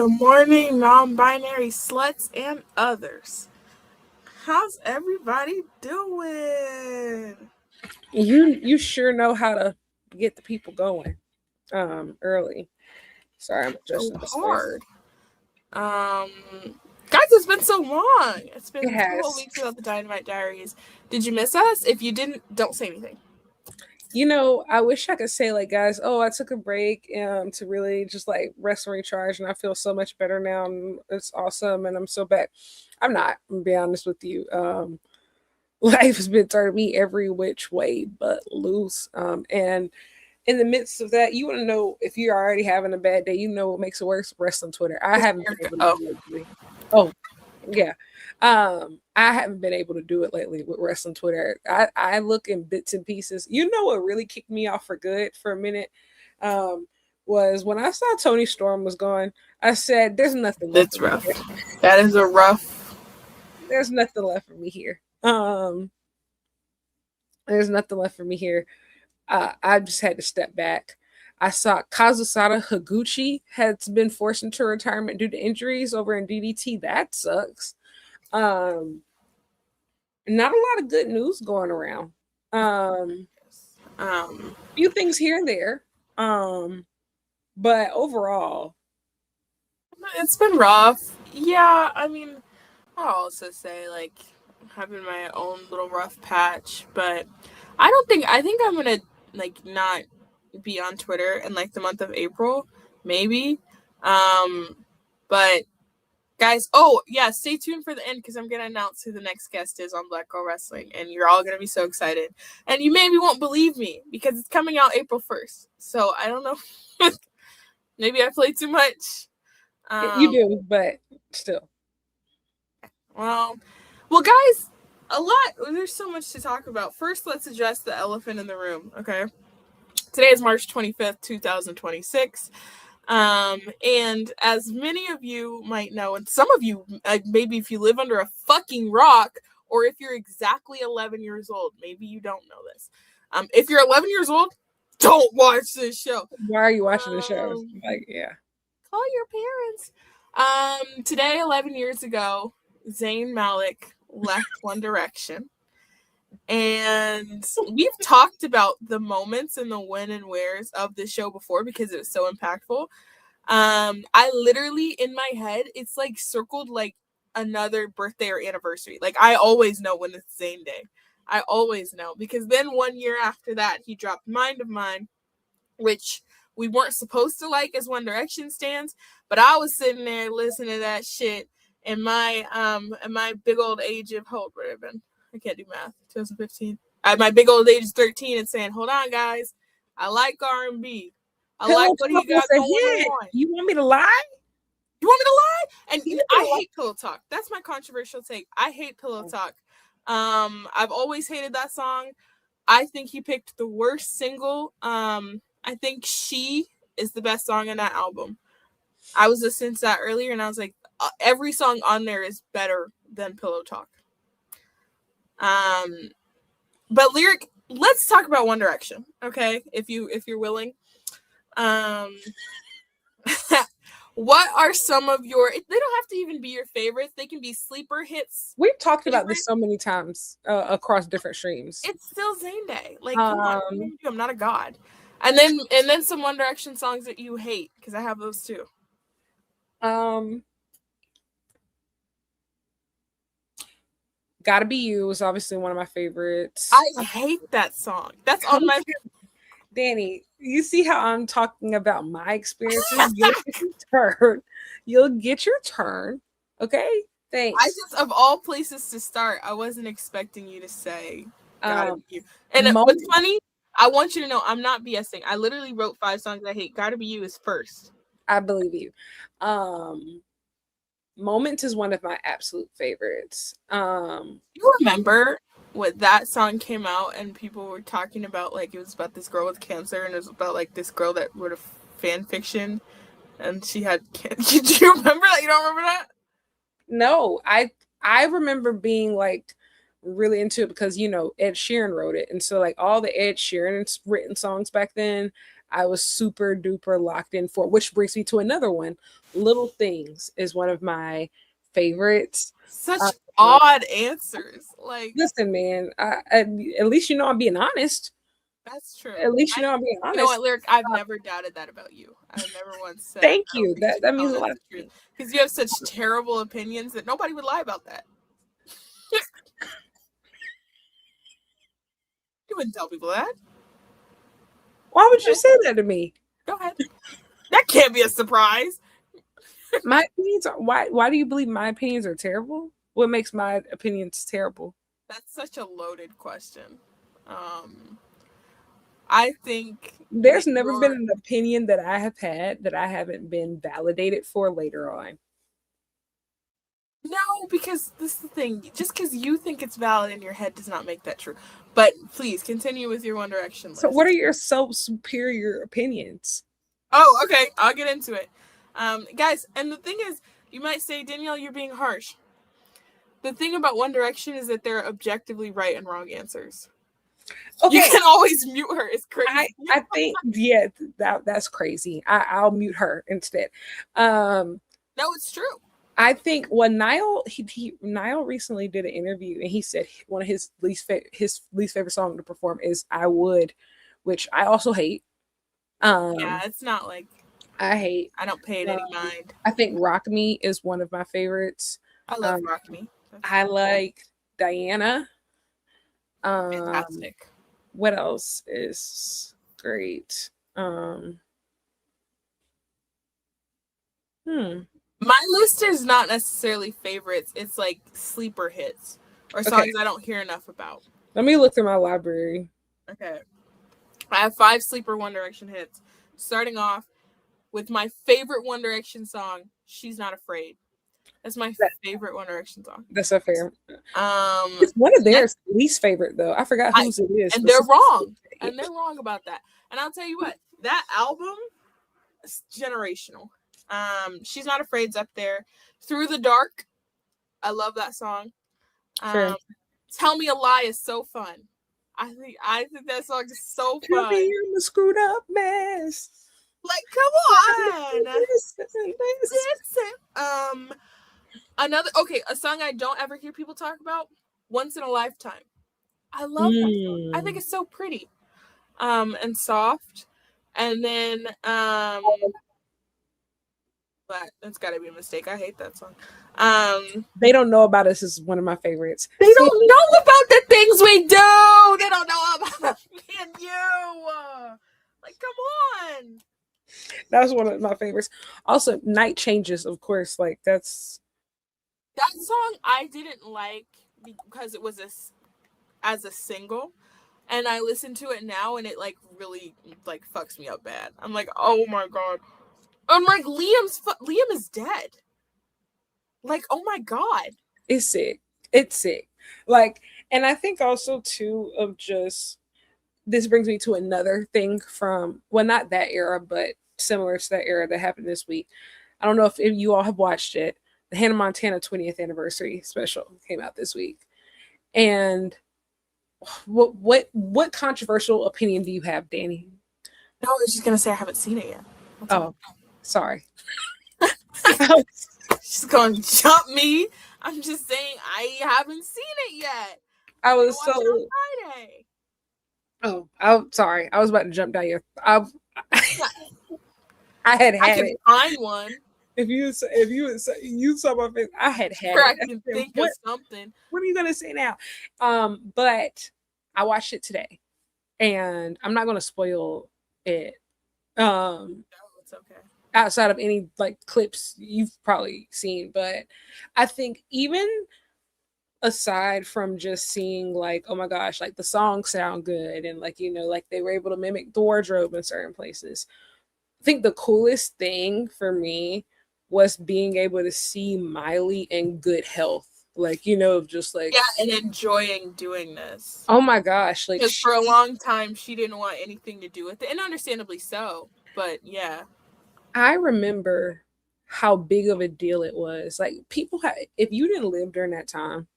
Good morning, non-binary sluts and others. How's everybody doing? You sure know how to get the people going early. Sorry, I'm So adjusting this way. hard. Um, guys, it's been so long. It's It been 2 whole has. weeks without the Dynamite Diaries. Did you miss us? If you didn't, don't say anything. I wish I could say like, guys, oh, I took a break to really just like rest and recharge, and I feel so much better now, and it's awesome, and I'm so back. I'm not. I'm gonna be honest with you. Life has been turning me every which way but loose. And in the midst of that, you want to know if you're already having a bad day. You know what makes it worse? Rest on Twitter. I haven't been able to Oh, do it lately. Oh, yeah. I haven't been able to do it lately with rest on Twitter. I look in bits and pieces. You know what really kicked me off for good for a minute? Um, was when I saw Tony Storm was gone. I said, "There's nothing left it's for me rough. here. That is a rough. There's nothing left for me here. There's nothing left for me here. I just had to step back. I saw Kazusada Higuchi has been forced into retirement due to injuries over in DDT. That sucks. Um, Not a lot of good news going around. Um, Um, Few things here and there. But overall, it's been rough. Yeah, I mean, I'll also say like having my own little rough patch, but I think I'm gonna like not be on Twitter in like the month of April, maybe. But guys, oh yeah, stay tuned for the end because I'm gonna announce who the next guest is on Black Girl Wrestling, and you're all gonna be so excited. And you maybe won't believe me because it's coming out April 1st. So I don't know. Maybe I played too much. you Um, do, but still. well, well, guys, a lot. There's so much to talk about. First, let's address the elephant in the room. Okay, today is March 25th, 2026. And as many of you might know, and some of you, maybe if you live under a fucking rock, or if you're exactly 11 years old, maybe you don't know this. If you're 11 years old, don't watch this show. Why are you watching the show? Like, yeah. Call your parents. Today, 11 years ago, Zayn Malik left One Direction. And we've talked about the moments and the when and wheres of the show before because it was so impactful. I literally in my head, it's like circled like another birthday or anniversary. Like I always know when it's Zayn Day. I always know because then 1 year after that, he dropped Mind of Mine, which we weren't supposed to like as One Direction stands, but I was sitting there listening to that shit in my big old age of hold would have been I can't do math 2015 at my big old age of 13 and saying hold on guys I like R&B I like Pillow what Talk he was got a going hit. on. You want me to lie? You want me to lie? And I lie. hate Pillow Talk. That's my controversial take. I hate Pillow Talk. I've always hated that song. I think he picked the worst single. I think She is the best song on that album. I was listening to that earlier and I was like, every song on there is better than Pillow Talk. But lyric, let's talk about One Direction, okay? If you're willing. What are some of your? They don't have to even be your favorites. They can be sleeper hits. We've talked about this so many times across different streams. It's still Zayn Day. Like, come on, I'm not a god. And then some One Direction songs that you hate because I have those too. Gotta Be You is obviously one of my favorites. I hate that song. That's on my. Dani, you see how I'm talking about my experiences? You'll get your turn. You'll get your turn. Okay? Thanks. I just, of all places to start, I wasn't expecting you to say Gotta Be You. And what's funny, I want you to know I'm not BSing. I literally wrote 5 songs I hate. Gotta Be You is first. I believe you. Moment is one of my absolute favorites. You remember when that song came out and people were talking about like it was about this girl with cancer and it was about like this girl that wrote a fan fiction and she had cancer. Do you remember that? You don't remember that? No, I remember being like really into it because Ed Sheeran wrote it, and so like all the Ed Sheeran written songs back then, I was super duper locked in for, which brings me to another one. Little Things is one of my favorites. Such Um, odd answers. Like, Listen, man, at least you know I'm being honest. that's true. At least you I, know I'm being you know what, honest. Lyric? I've never doubted that about you. I've never once said Thank I don't you. think you That should that tell means a us lot the to truth me. because you have such terrible opinions that nobody would lie about that. You wouldn't tell people that. Why would you say that to me? Go ahead. That can't be a surprise. My opinions are why do you believe my opinions are terrible? What makes my opinions terrible? That's such a loaded question. Um, I think that There's never been you're an opinion that I have had that I haven't been validated for later on. no, because this is the thing. Just because you think it's valid in your head does not make that true. But please continue with your One Direction So what are list. your so superior opinions? Oh, okay. I'll get into it. Guys, and the thing is, you might say, Danielle, you're being harsh. The thing about One Direction is that they're objectively right and wrong answers. You Okay, can always mute her. It's I crazy. I think yeah, that's crazy. I'll mute her instead. Um, No, it's true. I think when Niall recently did an interview and he said one of his least favorite song to perform is "I Would," which I also hate. Yeah, Um, it's not like I hate. I don't pay it any mind. I think "Rock Me" is one of my favorites. I love Um, Rock Me. That's I like Diana. Um, fantastic. what else is great? Um, hmm. My list is not necessarily favorites. It's like sleeper hits or Okay, songs I don't hear enough about. let me look through my library. Okay. I have 5 sleeper One Direction hits. Starting off with my favorite One Direction song, She's Not Afraid. That's my That, favorite One Direction song. that's a fair. Um It's one of next, their least favorite though. I forgot I whose it is and they're specifically. wrong. And they're wrong about that. And I'll tell you what, that album is generational. She's Not Afraid's up there. Through the Dark, I love that song. Fair. Um, Tell Me a Lie is so fun. I think that song is so Tell fun. me I'm a screwed up mess. Like, come on. This. Another okay, a song I don't ever hear people talk about, Once in a Lifetime. I love that song. I think Mm. it's so pretty. And soft. And then but that's gotta be a mistake. I hate that song. They don't know about us is one of my favorites. They don't know about the things we do. They don't know about me and you. Like, come on. That's one of my favorites. Also, Night Changes, of course. Like that's That song I didn't like because it was as a single, and I listen to it now and it like really like fucks me up bad. I'm like, oh my god. I'm like, Liam is dead. Like, oh my god. it's sick. It's sick. Like, and I think also too of just this brings me to another thing from well, not that era, but similar to that era that happened this week. I don't know if you all have watched it. The Hannah Montana 20th anniversary special came out this week. And what controversial opinion do you have, Dani? No, I was just gonna say I haven't seen it yet. That's Oh, all. sorry. She's gonna jump me. I'm just saying I haven't seen it yet. I I'm gonna was watch it on so Friday. oh, I'm sorry. I was about to jump down your. I had I had can it. find one. If you saw my face, I had Or I it. I can said, think of something. what are you gonna say now? But I watched it today, and I'm not gonna spoil it. No, it's okay. Outside of any like clips you've probably seen, but I think even aside from just seeing like, oh my gosh, like the songs sound good and like like they were able to mimic the wardrobe in certain places. I think the coolest thing for me was being able to see Miley in good health. Like, just like, Yeah, and enjoying doing this. oh my gosh, like Because for a long time she didn't want anything to do with it, and understandably so. But yeah, I remember how big of a deal it was. Like people if you didn't live during that time,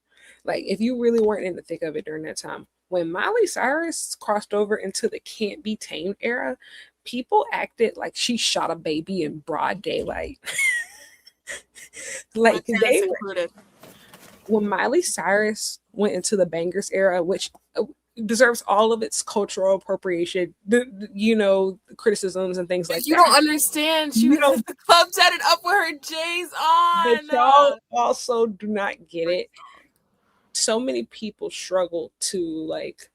like if you really weren't in the thick of it during that time, when Miley Cyrus crossed over into the Can't Be Tamed era, people acted like she shot a baby in broad daylight. Like Montana's included. when Miley Cyrus went into the bangers era, which deserves all of its cultural appropriation, criticisms and things like You that. don't understand. She You was don't, at the club setting up with her J's but on. y'all also do not get it. So many people struggle to like,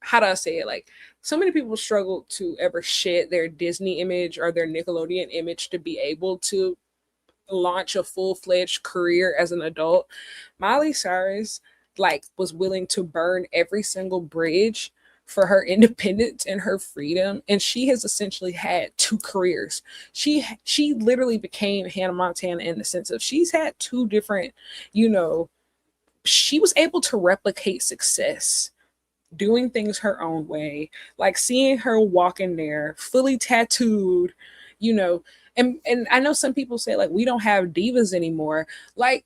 how do I say it? Like, so many people struggle to ever shed their Disney image or their Nickelodeon image to be able to launch a full-fledged career as an adult. Miley Cyrus like was willing to burn every single bridge for her independence and her freedom, and she has essentially had two careers. She literally became Hannah Montana in the sense of she's had two different, you know, she was able to replicate success doing things her own way, like seeing her walk in there fully tattooed, you know. And I know some people say like we don't have divas anymore. Like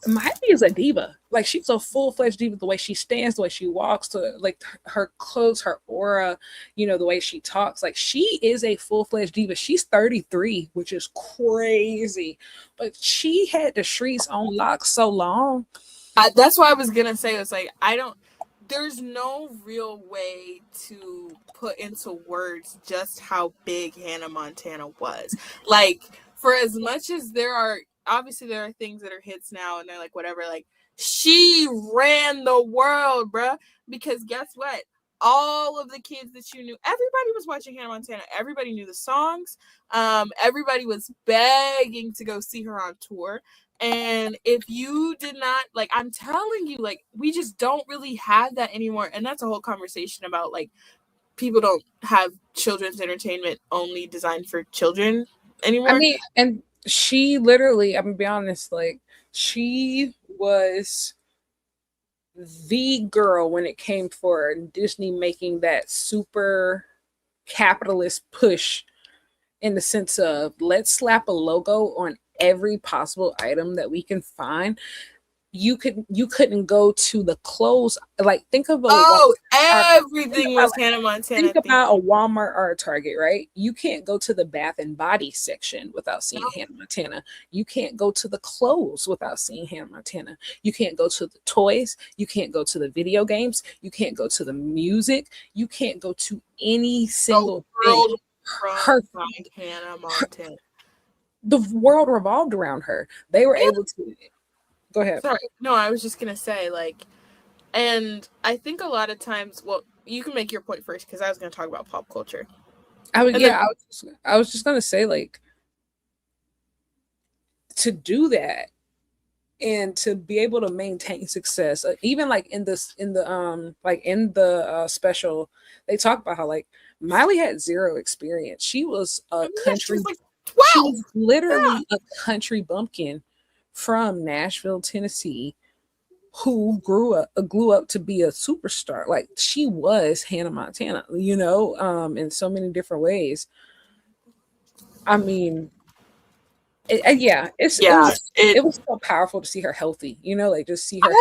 Miley is a diva. Like she's a full-fledged diva. The way she stands, the way she walks, to like her clothes, her aura, the way she talks. Like she is a full-fledged diva. She's 33, which is crazy, but she had the streets on lock so long. That's what I was gonna say. It's like there's no real way to put into words just how big Hannah Montana was. Like, for as much as there are things that are hits now and they're like whatever, like she ran the world, bruh. Because guess what? All of the kids that you knew, everybody was watching Hannah Montana. Everybody knew the songs. Everybody was begging to go see her on tour. And if you did not, like, I'm telling you, like, we just don't really have that anymore. And that's a whole conversation about, like, people don't have children's entertainment only designed for children anymore. I mean, and she literally, I'm gonna be honest, like, she was the girl when it came for Disney making that super capitalist push in the sense of let's slap a logo on every possible item that we can find. You couldn't go to the clothes, like think of everything was Hannah Montana. Think about a Walmart or a Target, right? You can't go to the Bath and Body section without seeing Hannah Montana. You can't go to the clothes without seeing Hannah Montana. You can't go to the toys. You can't go to the video games. You can't go to the music. You can't go to any single thing. Hannah Montana. The world revolved around her. They were able to. Go ahead. Sorry. No, I was just gonna say, like, and I think a lot of times, well, you can make your point first because I was gonna talk about pop culture. I was just gonna say, like, to do that and to be able to maintain success, even like in the special, they talk about how like Miley had zero experience. She was a country. She was like 12. She was literally a country bumpkin from Nashville, Tennessee, who grew up to be a superstar. Like she was Hannah Montana, in so many different ways. I mean, it was so powerful to see her healthy, like just see her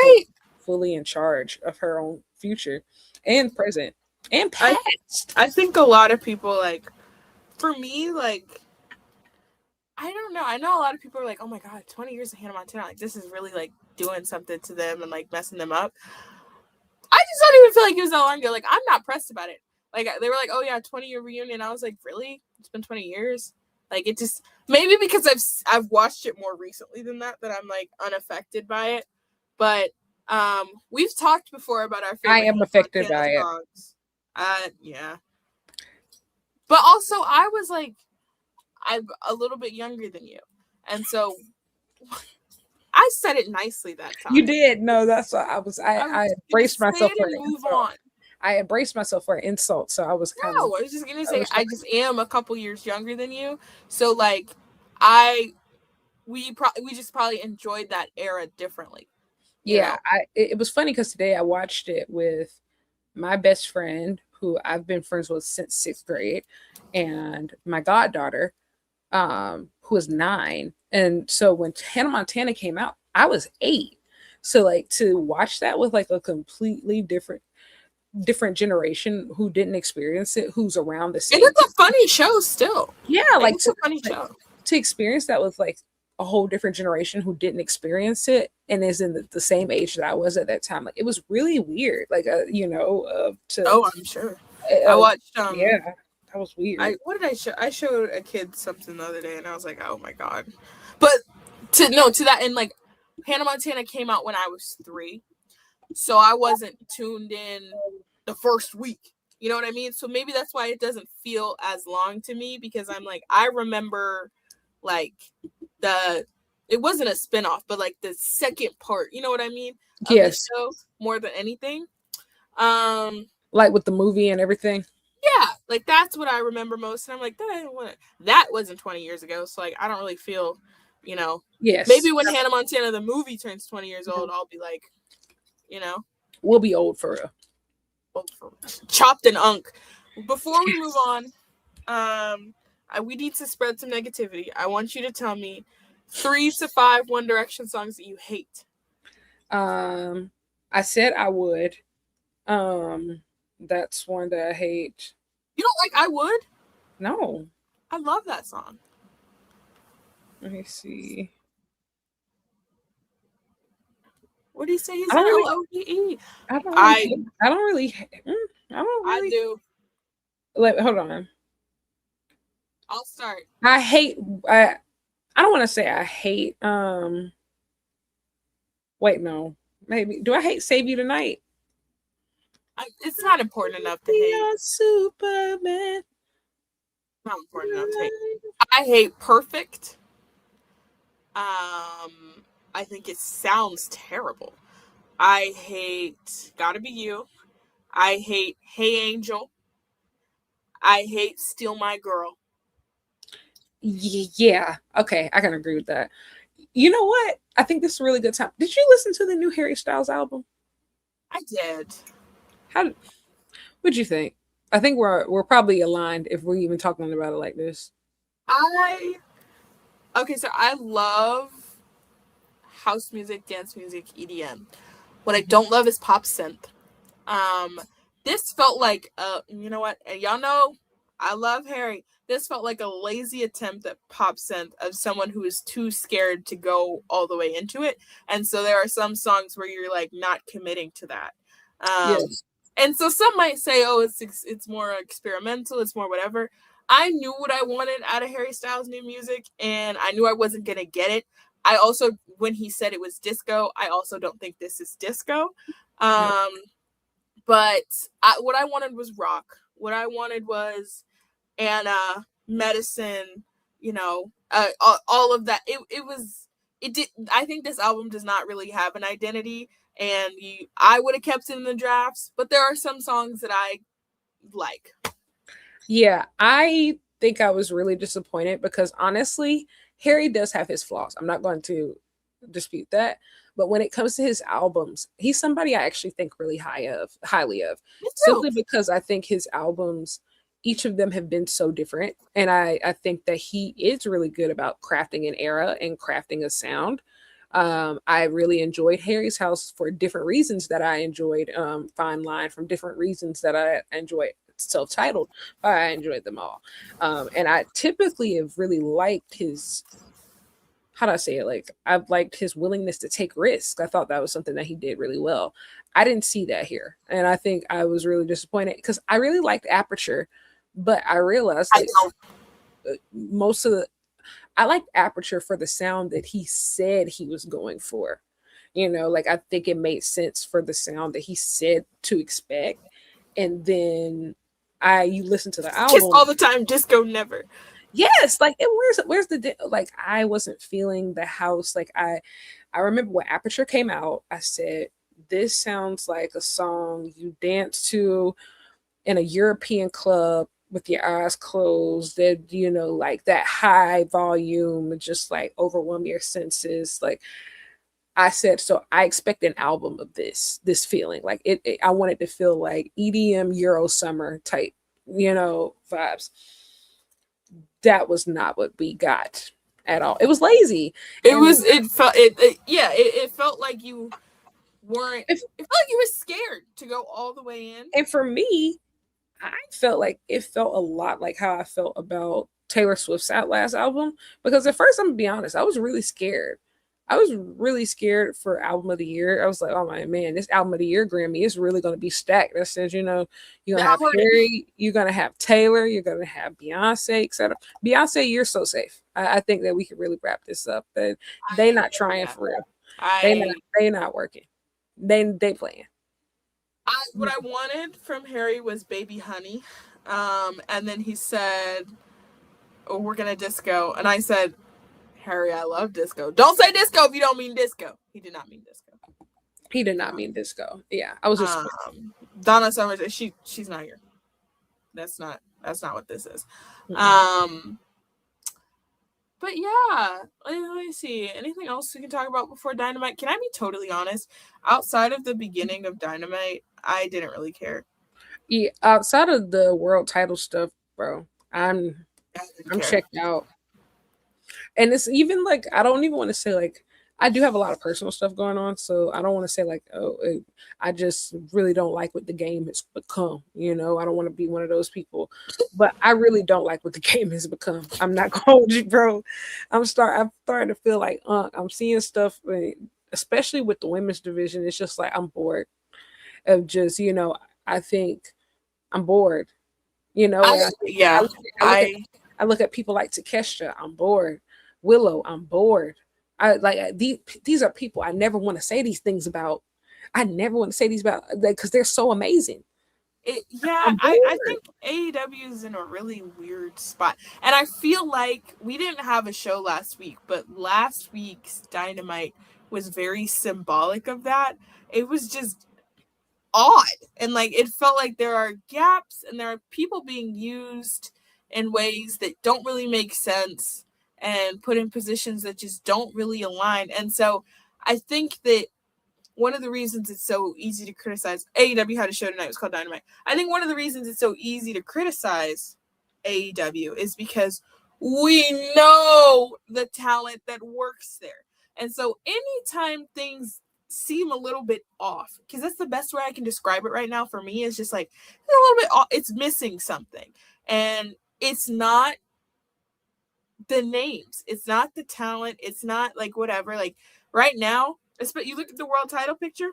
fully in charge of her own future and present and past. I think a lot of people, like, for me, like, I don't know. I know a lot of people are like, oh my God, 20 years of Hannah Montana. Like, this is really, like, doing something to them and, like, messing them up. I just don't even feel like it was that long ago. Like, I'm not pressed about it. Like, they were like, oh yeah, 20-year reunion. I was like, really? It's been 20 years? Like, it just, maybe because I've watched it more recently than that I'm, like, unaffected by it. But we've talked before about our favorite. I am affected by songs. Yeah. But also, I was, like, I'm a little bit younger than you. And so I said it nicely that time. You did. No, that's what I was. I braced myself for it. Move on. I embraced myself for an insult, so I was kind of. No, I was just gonna say I just am a couple years younger than you, so like, we just probably enjoyed that era differently. Yeah, it was funny because today I watched it with my best friend, who I've been friends with since 6th grade, and my goddaughter, who was 9. And so when Hannah Montana came out, I was 8. So like to watch that with like a completely different, different generation who didn't experience it, who's around the It same. is a funny show still. Yeah, Like, like it's a funny show. to experience that with like a whole different generation who didn't experience it and is in the same age that I was at that time. Like it was really weird. Like to Oh, I'm sure. I uh, watched yeah, that was weird. what did I show? I showed a kid something the other day, and I was like, oh my god. But to that end, like Hannah Montana came out when I was 3, so I wasn't tuned in the first week. You know what I mean? So maybe that's why it doesn't feel as long to me, because I'm like, I remember like the it wasn't a spinoff, but like the second part, you know what I mean, of the Yes, show more than anything. Um like with the movie and everything. yeah, like that's what I remember most. And I'm like, that wasn't 20 years ago. So like I don't really feel, you know, maybe Yes, when Hannah Montana the movie turns 20 years old, I'll be like, you know, we'll be old for real. chopped and unk. Before we move on, we need to spread some negativity. I want you to tell me 3 to 5 One Direction songs that you hate. I said I would. That's one that I hate. You don't like I Would? No. I love that song. Let me see. What do you say? He's I don't an really. Love. I don't. I Really, I don't really. I don't really. I do. Like, hold on. I'll start. I hate. I. I don't want to say I hate. Wait, no. Maybe. Do I hate Save You Tonight? It's not important enough to hate. Superman. Not important enough to hate. I hate Perfect. I think it sounds terrible. I hate Gotta Be You. I hate Hey Angel. I hate Steal My Girl. Yeah. Okay, I can agree with that. You know what? I think this is a really good time. Did you listen to the new Harry Styles album? I did. How? What'd you think? I think we're probably aligned if we're even talking about it like this. So I love house music, dance music, EDM. What I don't love is pop synth. Um, this felt like you know what? And y'all know I love Harry. This felt like a lazy attempt at pop synth of someone who is too scared to go all the way into it. And so there are some songs where you're like not committing to that. Yes. And so some might say, oh, it's more experimental, it's more whatever. I knew what I wanted out of Harry Styles' new music, and I knew I wasn't gonna get it. I also, when he said it was disco, I also don't think this is disco. Um, but what I wanted was rock. What I wanted was Anna, Medicine, you know, all of that. It was it did. I think this album does not really have an identity, and I would have kept it in the drafts. But there are some songs that I like. Yeah, I think I was really disappointed because honestly, Harry does have his flaws. I'm not going to dispute that. But when it comes to his albums, he's somebody I actually think really highly of, Me too. simply because I think his albums, each of them have been so different. And I think that he is really good about crafting an era and crafting a sound. I really enjoyed Harry's House for different reasons that I enjoyed Fine Line, from different reasons that I enjoyed self-titled. I enjoyed them all. And I typically have really liked his, how do I say it? Like, I've liked his willingness to take risks. I thought that was something that he did really well. I didn't see that here. And I think I was really disappointed because I really liked Aperture, but I realized I like don't. most of the, I liked Aperture for the sound that he said he was going for. You know, like I think it made sense for the sound that he said to expect. And then you listen to the Kiss album. all the time, disco never. Yes, like where's the like I wasn't feeling the house. Like I remember when Aperture came out, I said this sounds like a song you dance to in a European club with your eyes closed, that like that high volume just like overwhelm your senses. Like I said, so I expect an album of this feeling. Like I wanted to feel like EDM Euro summer type, vibes. That was not what we got at all. It was lazy. It felt like you weren't. It felt like you were scared to go all the way in. And for me, I felt like it felt a lot like how I felt about Taylor Swift's last album. Because at first, I'm gonna be honest, I was really scared. I was really scared for album of the year. I was like, oh my man, this album of the year Grammy is really gonna be stacked. That says, you know, you're gonna I have heard it. Harry, you're gonna have Taylor, you're gonna have Beyonce, etc. Beyonce, you're so safe. I think that we could really wrap this up. That they not trying Yeah. for real. I They not working. They playing. what I wanted from Harry was Baby Honey. And then he said, oh, we're gonna disco. And I said, Harry, I love disco. Don't say disco if you don't mean disco. He did not mean disco. He did not mean disco. Yeah, I was just Donna Summers. She's not here. That's not what this is. But yeah, let me see. Anything else we can talk about before Dynamite? Can I be totally honest? Outside of the beginning of Dynamite, I didn't really care. Yeah, outside of the world title stuff, bro, I'm checked out. And it's even like I don't even want to say like I do have a lot of personal stuff going on, so I don't want to say like I just really don't like what the game has become. You know, I don't want to be one of those people, but I really don't like what the game has become. I'm not gonna hold you, bro. I'm starting to feel like I'm seeing stuff, especially with the women's division. It's just like I'm bored of just I think I'm bored. You know, I look at people like Takesha. I'm bored. Willow. I'm bored. These are people I never want to say these things about. I never want to say these about because they're so amazing. I think AEW is in a really weird spot, and I feel like we didn't have a show last week, but last week's Dynamite was very symbolic of that. It was just odd, and like it felt like there are gaps and there are people being used in ways that don't really make sense and put in positions that just don't really align. And so I think that one of the reasons it's so easy to criticize AEW had a show tonight, it was called Dynamite. I think one of the reasons it's so easy to criticize AEW is because we know the talent that works there. And so anytime things seem a little bit off, because that's the best way I can describe it right now for me, is just like it's a little bit off, it's missing something. And it's not the names, it's not the talent, it's not like whatever. Like right now, you look at the world title picture,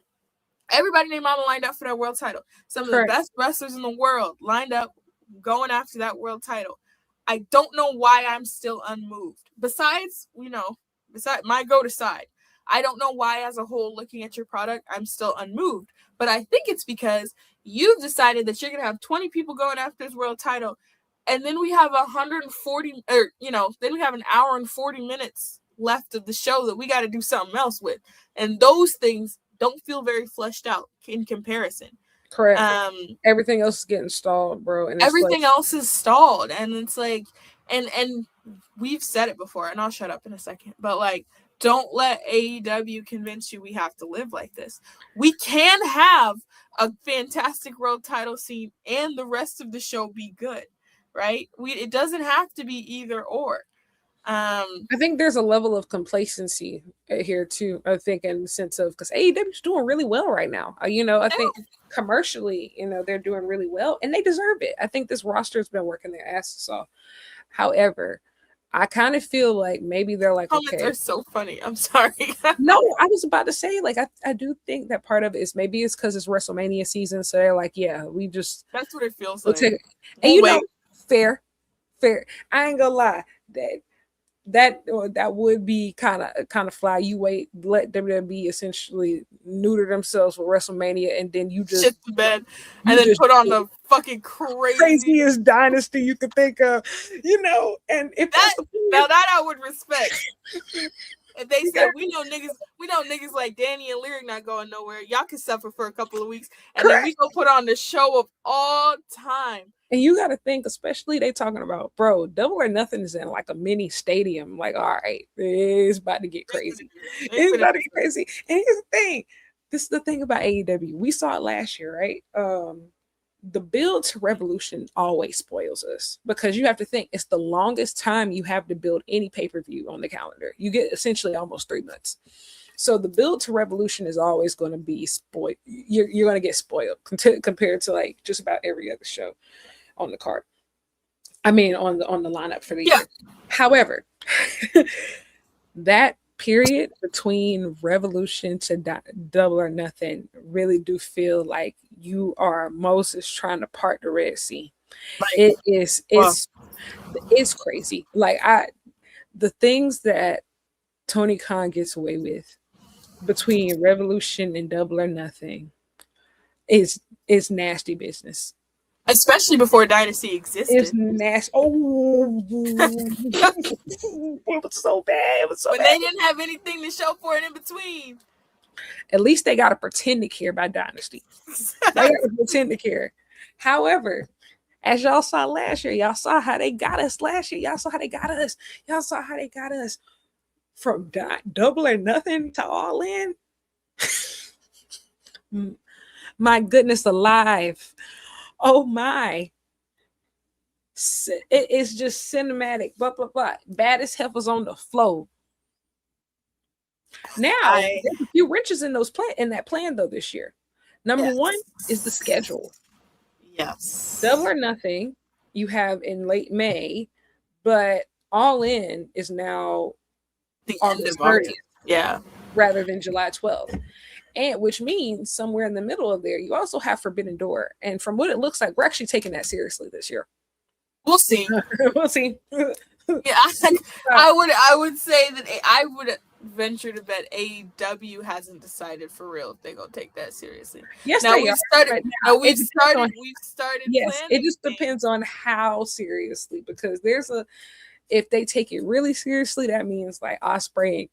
everybody named Mama lined up for that world title. Some of the best wrestlers in the world lined up going after that world title. I don't know why I'm still unmoved. Besides my go to side, I don't know why as a whole, looking at your product, I'm still unmoved. But I think it's because you've decided that you're going to have 20 people going after this world title. And then we have 140, then we have an hour and 40 minutes left of the show that we got to do something else with. And those things don't feel very fleshed out in comparison. Correct. Everything else is getting stalled, bro. And everything else is stalled. And it's like, and we've said it before, and I'll shut up in a second, but like, don't let AEW convince you we have to live like this. We can have a fantastic world title scene and the rest of the show be good, right? It doesn't have to be either or. I think there's a level of complacency here too. I think in the sense of because AEW is doing really well right now. I think commercially, they're doing really well and they deserve it. I think this roster has been working their asses off. However, I kind of feel like maybe they're like, comments are so funny. I'm sorry. No, I was about to say, like, I do think that part of it is maybe it's because it's WrestleMania season. So they're like, yeah, we just. That's what it feels like. And fair. I ain't gonna lie. That would be kind of fly. You wait, let WWE essentially neuter themselves for WrestleMania, and then you just shit the bed, and then put on the fucking craziest dynasty you could think of, And if that I would respect. If they said we know niggas like Dani and Lyric not going nowhere, y'all can suffer for a couple of weeks, and then we go put on the show of all time. And you got to think, especially they talking about, bro, Double or Nothing is in like a mini stadium. Like, all right, it's about to get crazy. It's about to get crazy. And here's the thing. This is the thing about AEW. We saw it last year, right? The build to Revolution always spoils us because you have to think it's the longest time you have to build any pay-per-view on the calendar. You get essentially almost 3 months. So the build to Revolution is always going to be spoiled. You're going to get spoiled compared to like just about every other show on the card. I mean, on the lineup for the year. However, that period between Revolution to Double or Nothing really do feel like you are Moses trying to part the Red Sea. Like, it's crazy. Like the things that Tony Khan gets away with between Revolution and Double or Nothing is nasty business. Especially before Dynasty existed. It's nasty. Oh, it was so bad. It was so but bad. They didn't have anything to show for it in between. At least they got to pretend to care about Dynasty. They got to pretend to care. However, as y'all saw last year, y'all saw how they got us last year. Y'all saw how they got us. Y'all saw how they got us from Double or Nothing to All In. My goodness alive. Oh my. It's just cinematic. Blah, blah, blah. Baddest heifers on the floor. Now, there's a few wrenches in that plan though this year. Number one is the schedule. Yes. Double or Nothing you have in late May, but All In is now the end of August. Yeah. Rather than July 12th. And which means somewhere in the middle of there, you also have Forbidden Door. And from what it looks like, we're actually taking that seriously this year. We'll see. We'll see. Yeah, I would say that I would venture to bet AEW hasn't decided for real if they're gonna take that seriously. Yes, now they we've are. started. Right now we've started. Yes, it just depends on how seriously, because if they take it really seriously, that means like Ospreay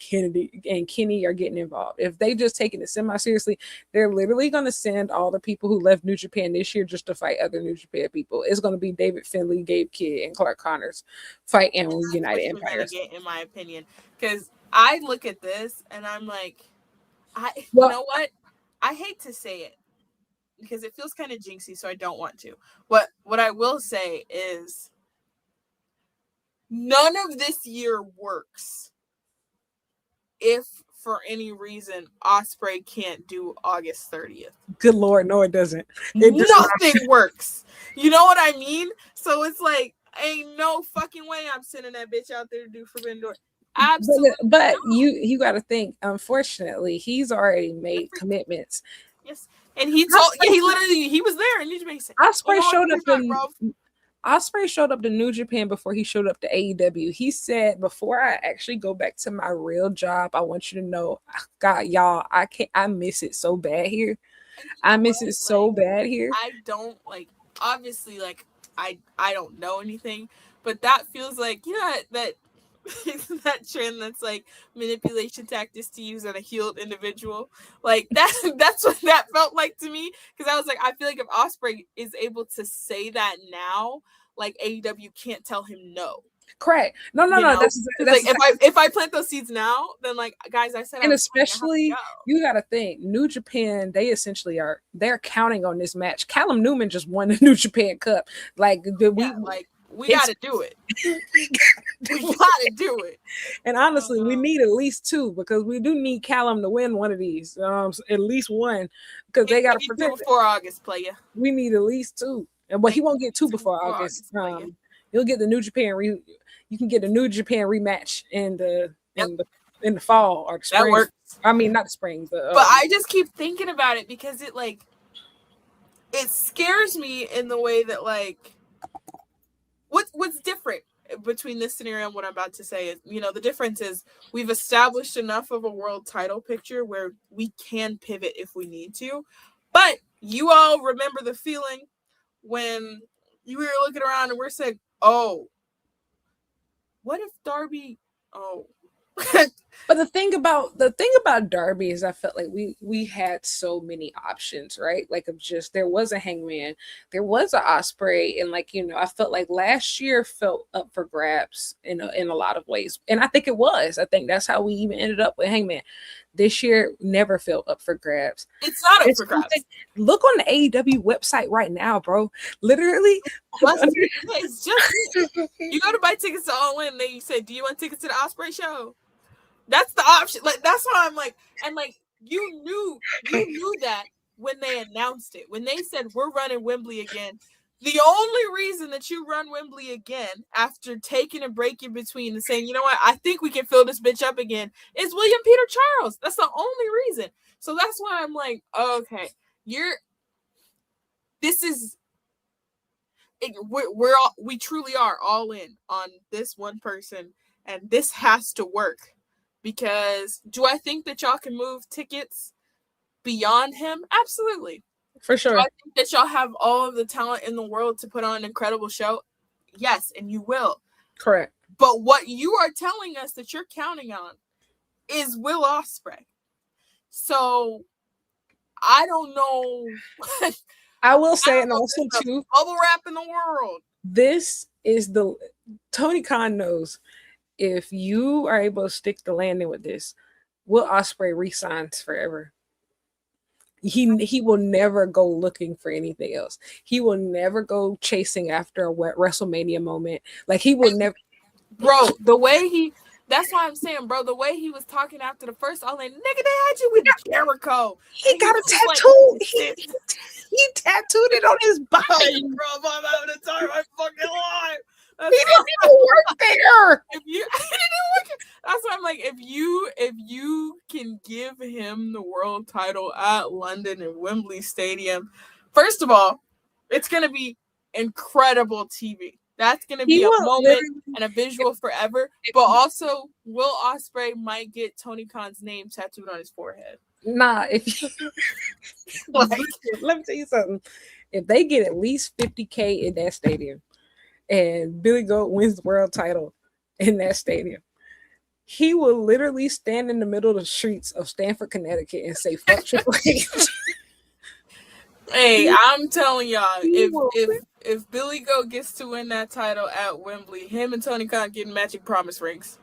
and Kenny are getting involved. If they just taking it semi-seriously, they're literally going to send all the people who left New Japan this year just to fight other New Japan people. It's going to be David Finlay, Gabe Kidd, and Clark Connors fighting United Empires. In my opinion, because I look at this and I'm like, you know what? I hate to say it because it feels kind of jinxy, so I don't want to. What I will say is, none of this year works if, for any reason, Ospreay can't do August 30th. Good Lord, no, it doesn't. Nothing works. You know what I mean? So it's like, ain't no fucking way I'm sending that bitch out there to do Forbidden Door. Absolutely. But you got to think, unfortunately, he's already made commitments. Yes. And he was there in New Japan. Ospreay showed up Ospreay showed up to New Japan before he showed up to AEW. He said, before I actually go back to my real job, I want you to know, God, y'all, I miss it so bad here. I miss it so bad here. I don't obviously I don't know anything, but that feels like, you know, that that trend that's like manipulation tactics to use on a healed individual. Like that's what that felt like to me. Because I was like, I feel like if Ospreay is able to say that now, like AEW can't tell him no. Correct. No. That's like if I plant those seeds now, then like guys, I said, and especially you got to think New Japan. They essentially they're counting on this match. Callum Newman just won the New Japan Cup. We got to do it. We got to do it. And honestly, we need at least two, because we do need Callum to win one of these. At least one, because they got to protect before August, player. We need at least two, but he won't get two before August. He'll get the New Japan. You can get a New Japan rematch in the fall or the spring. That works. I mean, not the spring, but I just keep thinking about it because it scares me in the way that what's different between this scenario and what I'm about to say is, you know, the difference is we've established enough of a world title picture where we can pivot if we need to. But you all remember the feeling when you were looking around and we're saying, oh, what if Darby? Oh. But the thing about Darby is I felt like we had so many options, right? Like there was a Hangman, there was a Ospreay, and I felt like last year felt up for grabs in a lot of ways, and I think it was. I think that's how we even ended up with Hangman. This year never felt up for grabs. It's not up for grabs. Look on the AEW website right now, bro. Literally, it's just you go to buy tickets to All In, they say, "Do you want tickets to the Ospreay show?" That's the option. Like that's why I'm like, and like you knew that when they announced it, when they said we're running Wembley again. The only reason that you run Wembley again after taking a break in between and saying, you know what, I think we can fill this bitch up again, is William Peter Charles. That's the only reason. So that's why I'm like, okay, this is, we truly are all in on this one person, and this has to work. Because do I think that y'all can move tickets beyond him? Absolutely. For sure. Do I think that y'all have all of the talent in the world to put on an incredible show? Yes, and you will. Correct. But what you are telling us that you're counting on is Will Ospreay. So I don't know. I will say, and also too, bubble wrap in the world. This is Tony Khan knows if you are able to stick the landing with this, Will Ospreay resigns forever. He will never go looking for anything else. He will never go chasing after a WrestleMania moment. Like he will never. Bro, the way that's why I'm saying, bro, the way he was talking after the first, I was like, nigga, they had you with Jericho. He got a tattoo. Like, he tattooed it on his body. Bro, I'm having a time my fucking life. He didn't even work there. That's why I'm like, if you can give him the world title at London and Wembley Stadium, first of all, it's gonna be incredible TV. That's gonna be a moment and a visual forever. But also, Will Ospreay might get Tony Khan's name tattooed on his forehead. Nah, let me tell you something. If they get at least 50K in that stadium, and Billy Goat wins the world title in that stadium, he will literally stand in the middle of the streets of Stamford, Connecticut and say, fuck Triple H. Hey, I'm telling y'all, if Billy Goat gets to win that title at Wembley, him and Tony Khan getting matching promise rings.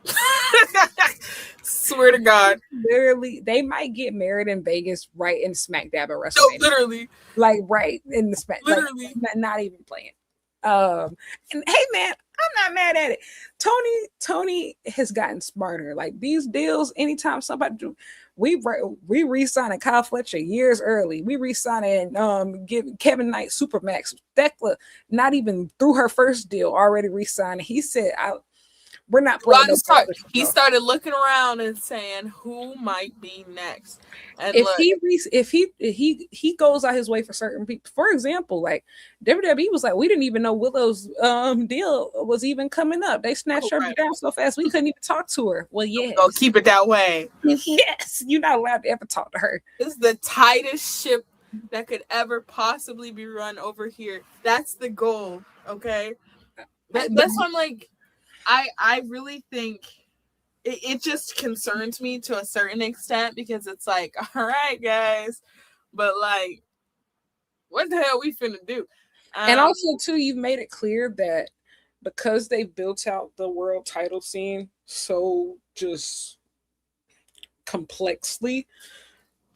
Swear to God. Literally, they might get married in Vegas right in smack dab at WrestleMania. No, literally. Like right in the smack. Literally. Like, not even playing. And hey man, I'm not mad at it. Tony has gotten smarter. Like these deals, anytime somebody do, we re-signing Kyle Fletcher years early. We re-signing giving Kevin Knight Supermax. Thekla, not even through her first deal, already re-signing. He said, we're not playing. He started looking around and saying, "Who might be next?" And if he goes out his way for certain people, for example, like WWE was like, we didn't even know Willow's deal was even coming up. They snatched her down so fast we couldn't even talk to her. Well, yes, keep it that way. Yes, you're not allowed to ever talk to her. This is the tightest ship that could ever possibly be run over here. That's the goal. Okay, that's why I'm like. I really think it just concerns me to a certain extent because it's like, all right, guys, but like, what the hell are we finna do? And also, too, you've made it clear that because they've built out the world title scene so just complexly,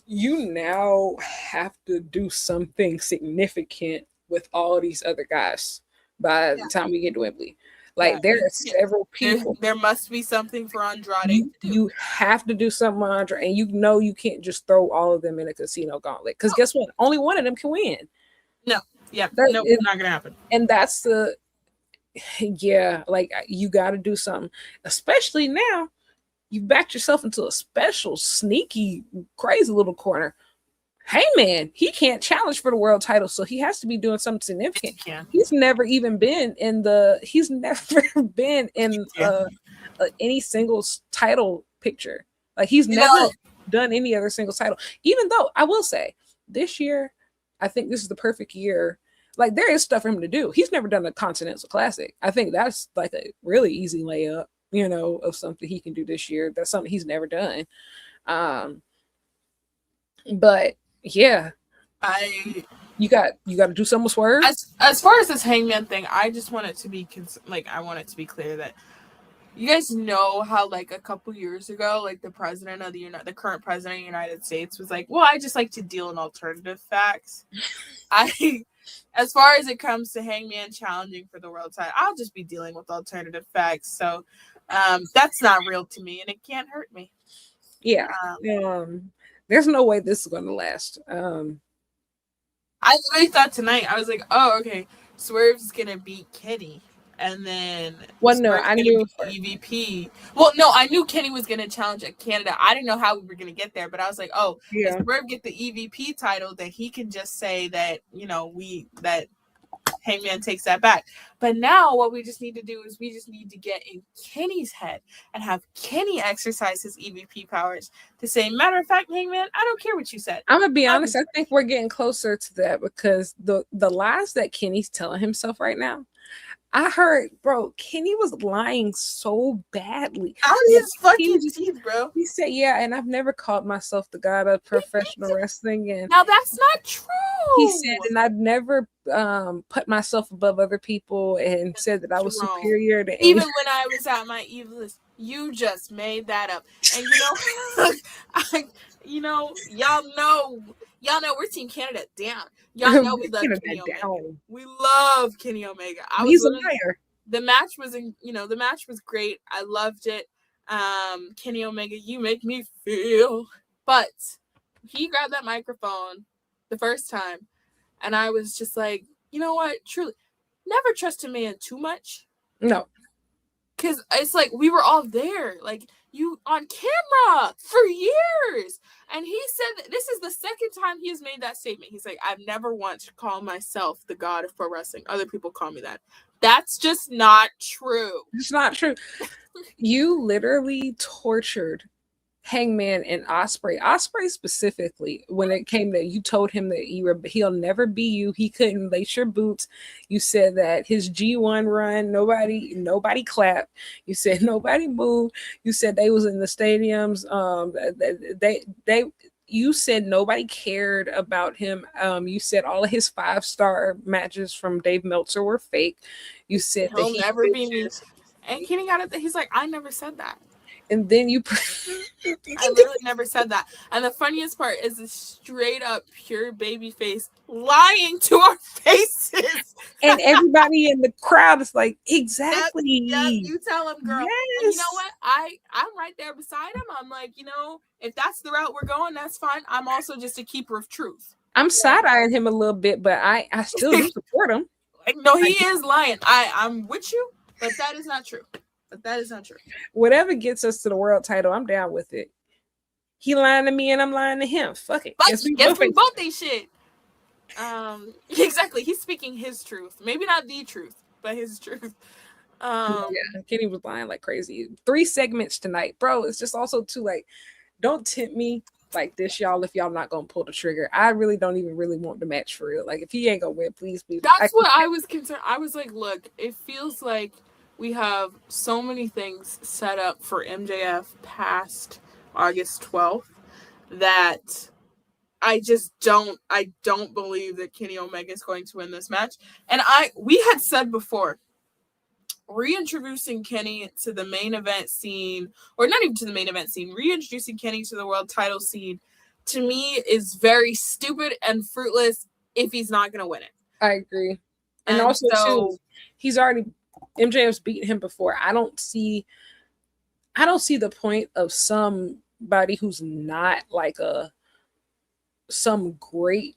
you now have to do something significant with all these other guys by the time we get to Wembley. Like there are several people. There must be something for Andrade. You have to do something with Andrade, and you can't just throw all of them in a casino gauntlet. Because guess what? Only one of them can win. No, it's not gonna happen. And that's like you got to do something. Especially now, you backed yourself into a special, sneaky, crazy little corner. Hey man, he can't challenge for the world title, so he has to be doing something significant. He's never been in any singles title picture. Like he's never done any other singles title. Even though I will say this year, I think this is the perfect year. Like there is stuff for him to do. He's never done a Continental Classic. I think that's like a really easy layup, of something he can do this year. That's something he's never done. But yeah, you got to do something with Swerve. As far as this Hangman thing, I just want it to be I want it to be clear that you guys know how like a couple years ago, like the president of the current president of the United States was like, well, I just like to deal in alternative facts. As far as it comes to Hangman challenging for the world title, I'll just be dealing with alternative facts. So that's not real to me, and it can't hurt me. Yeah. There's no way this is going to last. I literally thought tonight, I was like, oh, okay, Swerve's gonna beat Kenny, and then Well, no, Swerve's I gonna knew beat the EVP. Well, no, I knew Kenny was gonna challenge at Canada. I didn't know how we were gonna get there, but I was like, oh, if Yeah. Swerve get the EVP title, then he can just say that, that Hangman takes that back. But now what we just need to do is we just need to get in Kenny's head and have Kenny exercise his EVP powers to say, matter of fact, Hangman, I don't care what you said. I'm gonna be honest. I think we're getting closer to that because the lies that Kenny's telling himself right now. I heard, bro, Kenny was lying so badly. Out his fucking teeth, bro. He said, "Yeah, and I've never called myself the god of professional wrestling." And now that's not true. He said, and I've never put myself above other people and said that I was superior to even when I was at my evilest. You just made that up, and y'all know we're Team Canada down. Y'all know we love Kenny Omega. We love Kenny Omega. He's a liar. The match was the match was great. I loved it. Kenny Omega, you make me feel. But he grabbed that microphone the first time, and I was just like, you know what? Truly, never trust a man too much. No. Because it's like we were all there, like you on camera for years. And he said that this is the second time he has made that statement. He's like, I've never once called myself the god of pro wrestling. Other people call me that. That's just not true. It's not true. You literally tortured Hangman and Ospreay specifically, when it came to, you told him that he'll never be you. He couldn't lace your boots. You said that his G1 run, nobody clapped. You said nobody moved. You said they was in the stadiums. You said nobody cared about him. You said all of his 5-star matches from Dave Meltzer were fake. You said he'll never be me. And Kenny got it. He's like, I never said that. And then I literally never said that. And the funniest part is the straight up pure baby face lying to our faces. And everybody in the crowd is like, exactly. Yep, you tell him, girl. Yes. And you know what? I'm right there beside him. I'm like, if that's the route we're going, that's fine. I'm also just a keeper of truth. I'm side-eyeing him a little bit, but I still do support him. Like, no, he is lying. I'm with you, but that is not true. Whatever gets us to the world title, I'm down with it. He lying to me and I'm lying to him. Fuck it. Guess we both ain't shit. Exactly. He's speaking his truth. Maybe not the truth, but his truth. Yeah, Kenny was lying like crazy. 3 segments tonight, bro. It's just also too like, don't tempt me like this, y'all, if y'all not gonna pull the trigger. I really don't even really want the match for real. Like, if he ain't gonna win, please. That's what I was concerned. I was like, look, it feels like we have so many things set up for MJF past August 12th that I don't believe that Kenny Omega is going to win this match. And we had said before, reintroducing Kenny to the main event scene, or not even to the main event scene, reintroducing Kenny to the world title scene, to me is very stupid and fruitless if he's not going to win it. I agree. And also, too, he's already... MJF's beaten him before. I don't see the point of somebody who's not like some great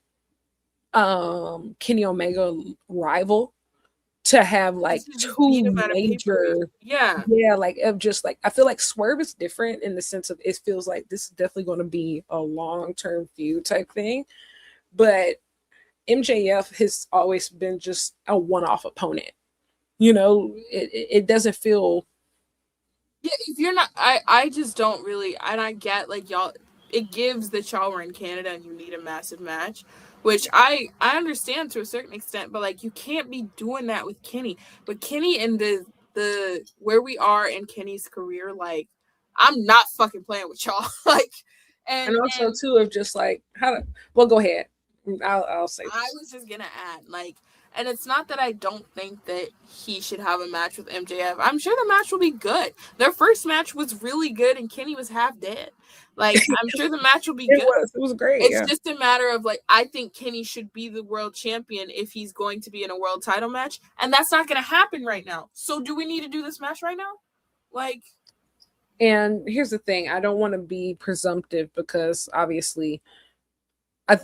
Kenny Omega rival to have like 2 major, like of just like, I feel like Swerve is different in the sense of it feels like this is definitely going to be a long-term feud type thing, but MJF has always been just a one-off opponent. It doesn't feel. Yeah, if you're not, I just don't really, and I get like y'all, it gives that y'all were in Canada and you need a massive match, which I understand to a certain extent, but like you can't be doing that with Kenny. But Kenny and the where we are in Kenny's career, like I'm not fucking playing with y'all. Like, and also too of just like well, go ahead. I'll say. I was just gonna add like. And it's not that I don't think that he should have a match with MJF. I'm sure the match will be good. Their first match was really good, and Kenny was half dead. Like, I'm sure the match will be good. It was great. It's just a matter of, like, I think Kenny should be the world champion if he's going to be in a world title match. And that's not going to happen right now. So do we need to do this match right now? Like, And here's the thing, I don't want to be presumptive because obviously I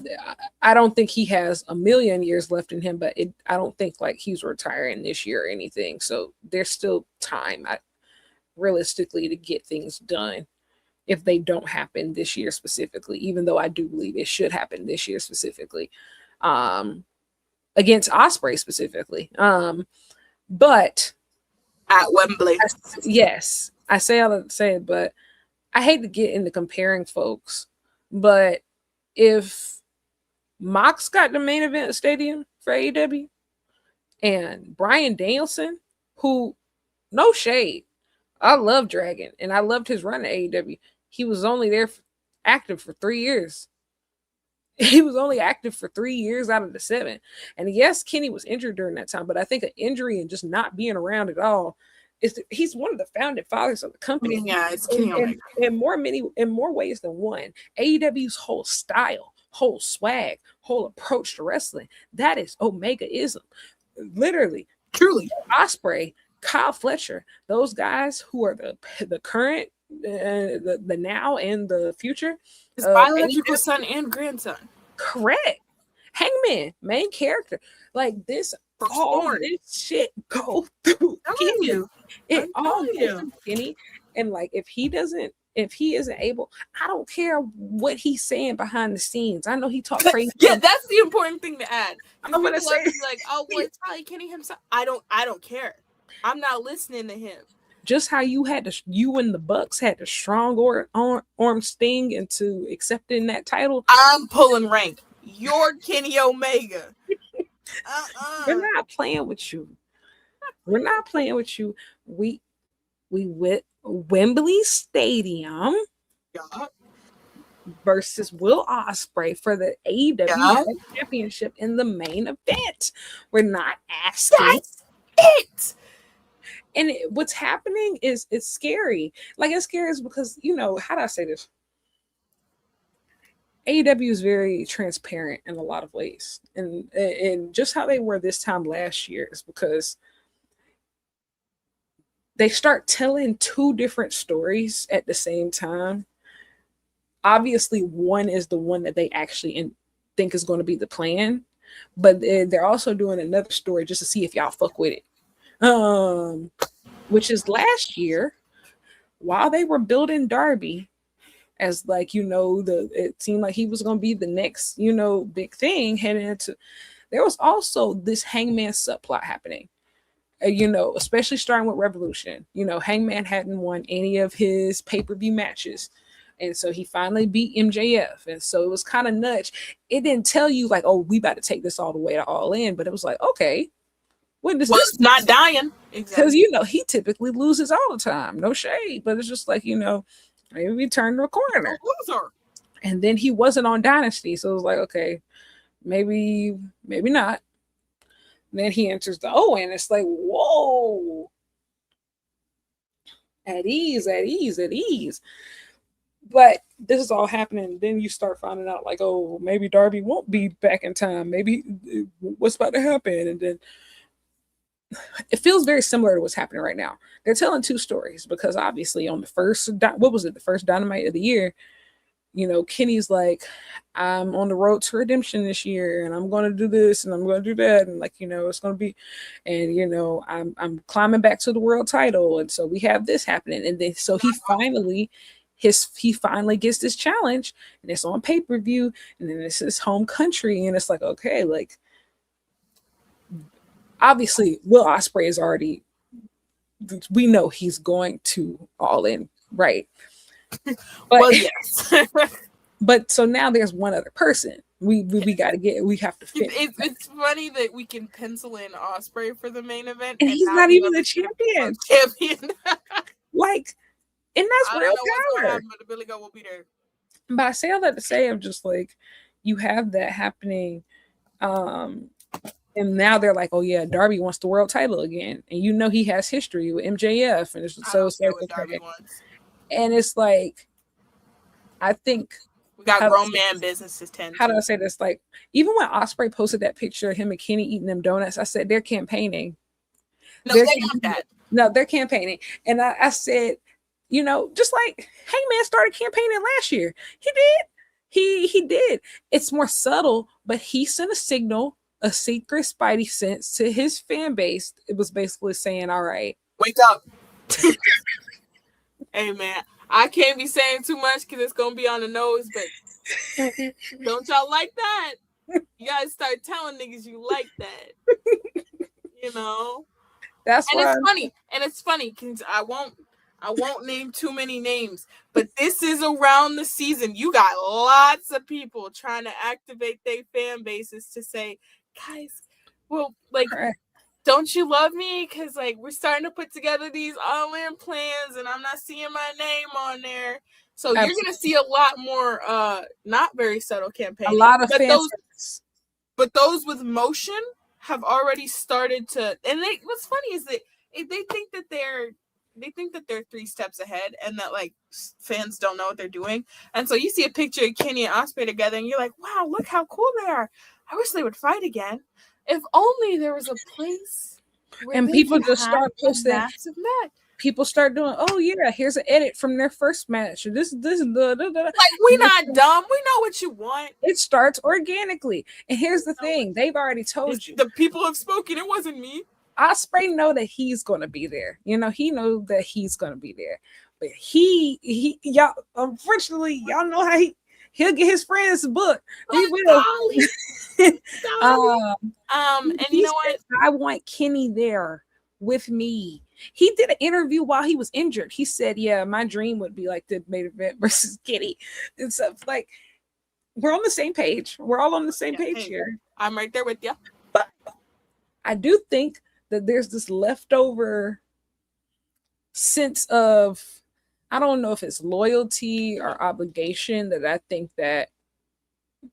I don't think he has a million years left in him, but I don't think like he's retiring this year or anything. So there's still time, realistically, to get things done if they don't happen this year specifically. Even though I do believe it should happen this year specifically, um, against Osprey specifically. But at Wembley. yes, I say all to say it, but I hate to get into comparing folks, but if Mox got the main event stadium for AEW and Brian Danielson, who, no shade, I love Dragon and I loved his run at AEW. He was only there active for 3 years. He was only active for 3 years out of the 7. And yes, Kenny was injured during that time, but I think an injury and just not being around at all he's one of the founding fathers of the company. Yeah, it's Kenny Omega. In more ways than one. AEW's whole style, whole swag, whole approach to wrestling, that is Omegaism. Literally, truly. Osprey, Kyle Fletcher, those guys who are the current, the now and the future. His biological son and grandson. Correct. Hangman, main character. Like this, all this shit go through Kenny. It all goes through Kenny. And like if he isn't able, I don't care what he's saying behind the scenes. I know he talks crazy. Yeah, that's the important thing to add. I'm gonna say like, oh, well, it's probably Kenny himself. I don't care. I'm not listening to him. Just how you and the Bucks had the strong arm Sting into accepting that title. I'm pulling rank. You're Kenny Omega. We're not playing with you. We're not playing with you. We with Wembley Stadium versus Will Ospreay for the AEW Championship in the main event. We're not asking. That's it. And what's happening is it's scary. Like it's scary because, how do I say this? AEW is very transparent in a lot of ways. And just how they were this time last year is because they start telling two different stories at the same time. Obviously, one is the one that they actually think is going to be the plan, but they're also doing another story just to see if y'all fuck with it. Which is last year, while they were building Darby as it seemed like he was going to be the next, big thing heading into, there was also this Hangman subplot happening, especially starting with Revolution. Hangman hadn't won any of his pay-per-view matches. And so he finally beat MJF. And so it was kind of nudge. It didn't tell you like, oh, we about to take this all the way to All In, but it was like, okay, when does this not dying? Because he typically loses all the time. No shade, but it's just like maybe we turn the corner. Loser. And then he wasn't on Dynasty, so it was like okay, maybe not. And then he enters the and it's like whoa, at ease. But this is all happening. Then you start finding out like, oh, maybe Darby won't be back in time. Maybe what's about to happen, and then. It feels very similar to what's happening right now. They're telling two stories because obviously on the first, the first Dynamite of the year, Kenny's like, I'm on the road to redemption this year and I'm going to do this and I'm going to do that. And it's going to be, and I'm climbing back to the world title. And so we have this happening. And then, so he finally gets this challenge and it's on pay-per-view and then it's his home country. And it's like, okay, like, obviously, Will Ospreay is already. We know he's going to All In, right? But, well, yes. But so now there's one other person. We got to get. We have to fit. It's funny that we can pencil in Ospreay for the main event, and he's not even the champion. Like, and that's real power. But Billy Goat will be there. But I say all that to say, I'm just like, you have that happening. And now they're like, oh yeah, Darby wants the world title again, and he has history with MJF, and it's so okay. And it's like, I think we got grown man businesses. How do I say this? Like, even when Ospreay posted that picture of him and Kenny eating them donuts, I said they're campaigning. No, they're not that. No, they're campaigning, and I said, just like Hangman started campaigning last year. He did. He did. It's more subtle, but he sent a signal, a secret spidey sense to his fan base. It was basically saying, all right, wake up. Hey man, I can't be saying too much because it's gonna be on the nose, but don't y'all like that? You gotta start telling niggas you like that. That's and why. it's funny because I won't name too many names, but this is around the season. You got lots of people trying to activate their fan bases to say, guys, well, like, don't you love me? Because, like, we're starting to put together these all-in plans, and I'm not seeing my name on there. So Absolutely. You're going to see a lot more not very subtle campaigning. A lot of fans. But those with motion have already started to, and what's funny is that they think that they're 3 steps ahead, and that like fans don't know what they're doing. And so you see a picture of Kenny and Ospreay together, and you're like, wow, look how cool they are. I wish they would fight again. If only there was a place where and people just start posting massive match. People start doing, oh yeah, here's an edit from their first match. This. Like, we not dumb. We know what you want. It starts organically. And here's the thing: they've already told you. The people have spoken. It wasn't me. Ospreay know that he's going to be there. He knows that he's going to be there. But he y'all, unfortunately, y'all know how he'll get his friends booked. He will. And you know what? I want Kenny there with me. He did an interview while he was injured. He said, yeah, my dream would be like the main event versus Kenny and stuff. Like, we're on the same page. We're all on the same page here. I'm right there with you. But I do think that there's this leftover sense of, I don't know if it's loyalty or obligation, that I think that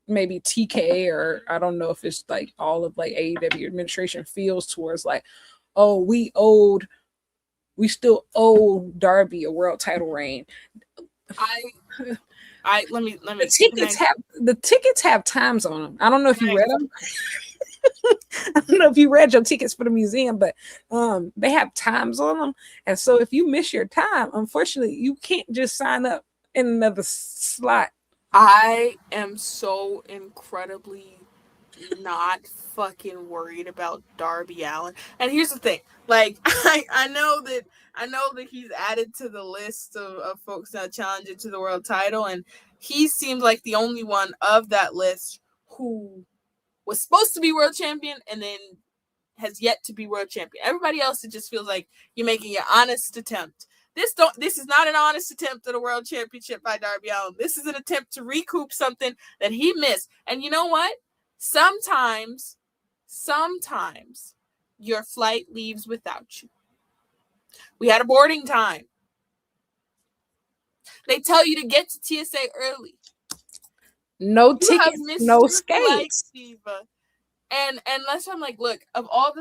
maybe TK, or I don't know if it's like all of like AEW administration feels towards like, oh, we still owe Darby a world title reign. Let me. The tickets have times on them. I don't know if you read them. I don't know if you read your tickets for the museum, but they have times on them. And so if you miss your time, unfortunately, you can't just sign up in another slot. I am so incredibly not fucking worried about Darby Allin. And here's the thing. Like, I know that he's added to the list of folks that challenge it to the world title, and he seems like the only one of that list who was supposed to be world champion and then has yet to be world champion. Everybody else, it just feels like you're making an honest attempt. This is not an honest attempt at a world championship by Darby Allin. This is an attempt to recoup something that he missed. And you know what? Sometimes your flight leaves without you. We had a boarding time. They tell you to get to TSA early. No tickets, no skates. And that's why I'm like, look, of all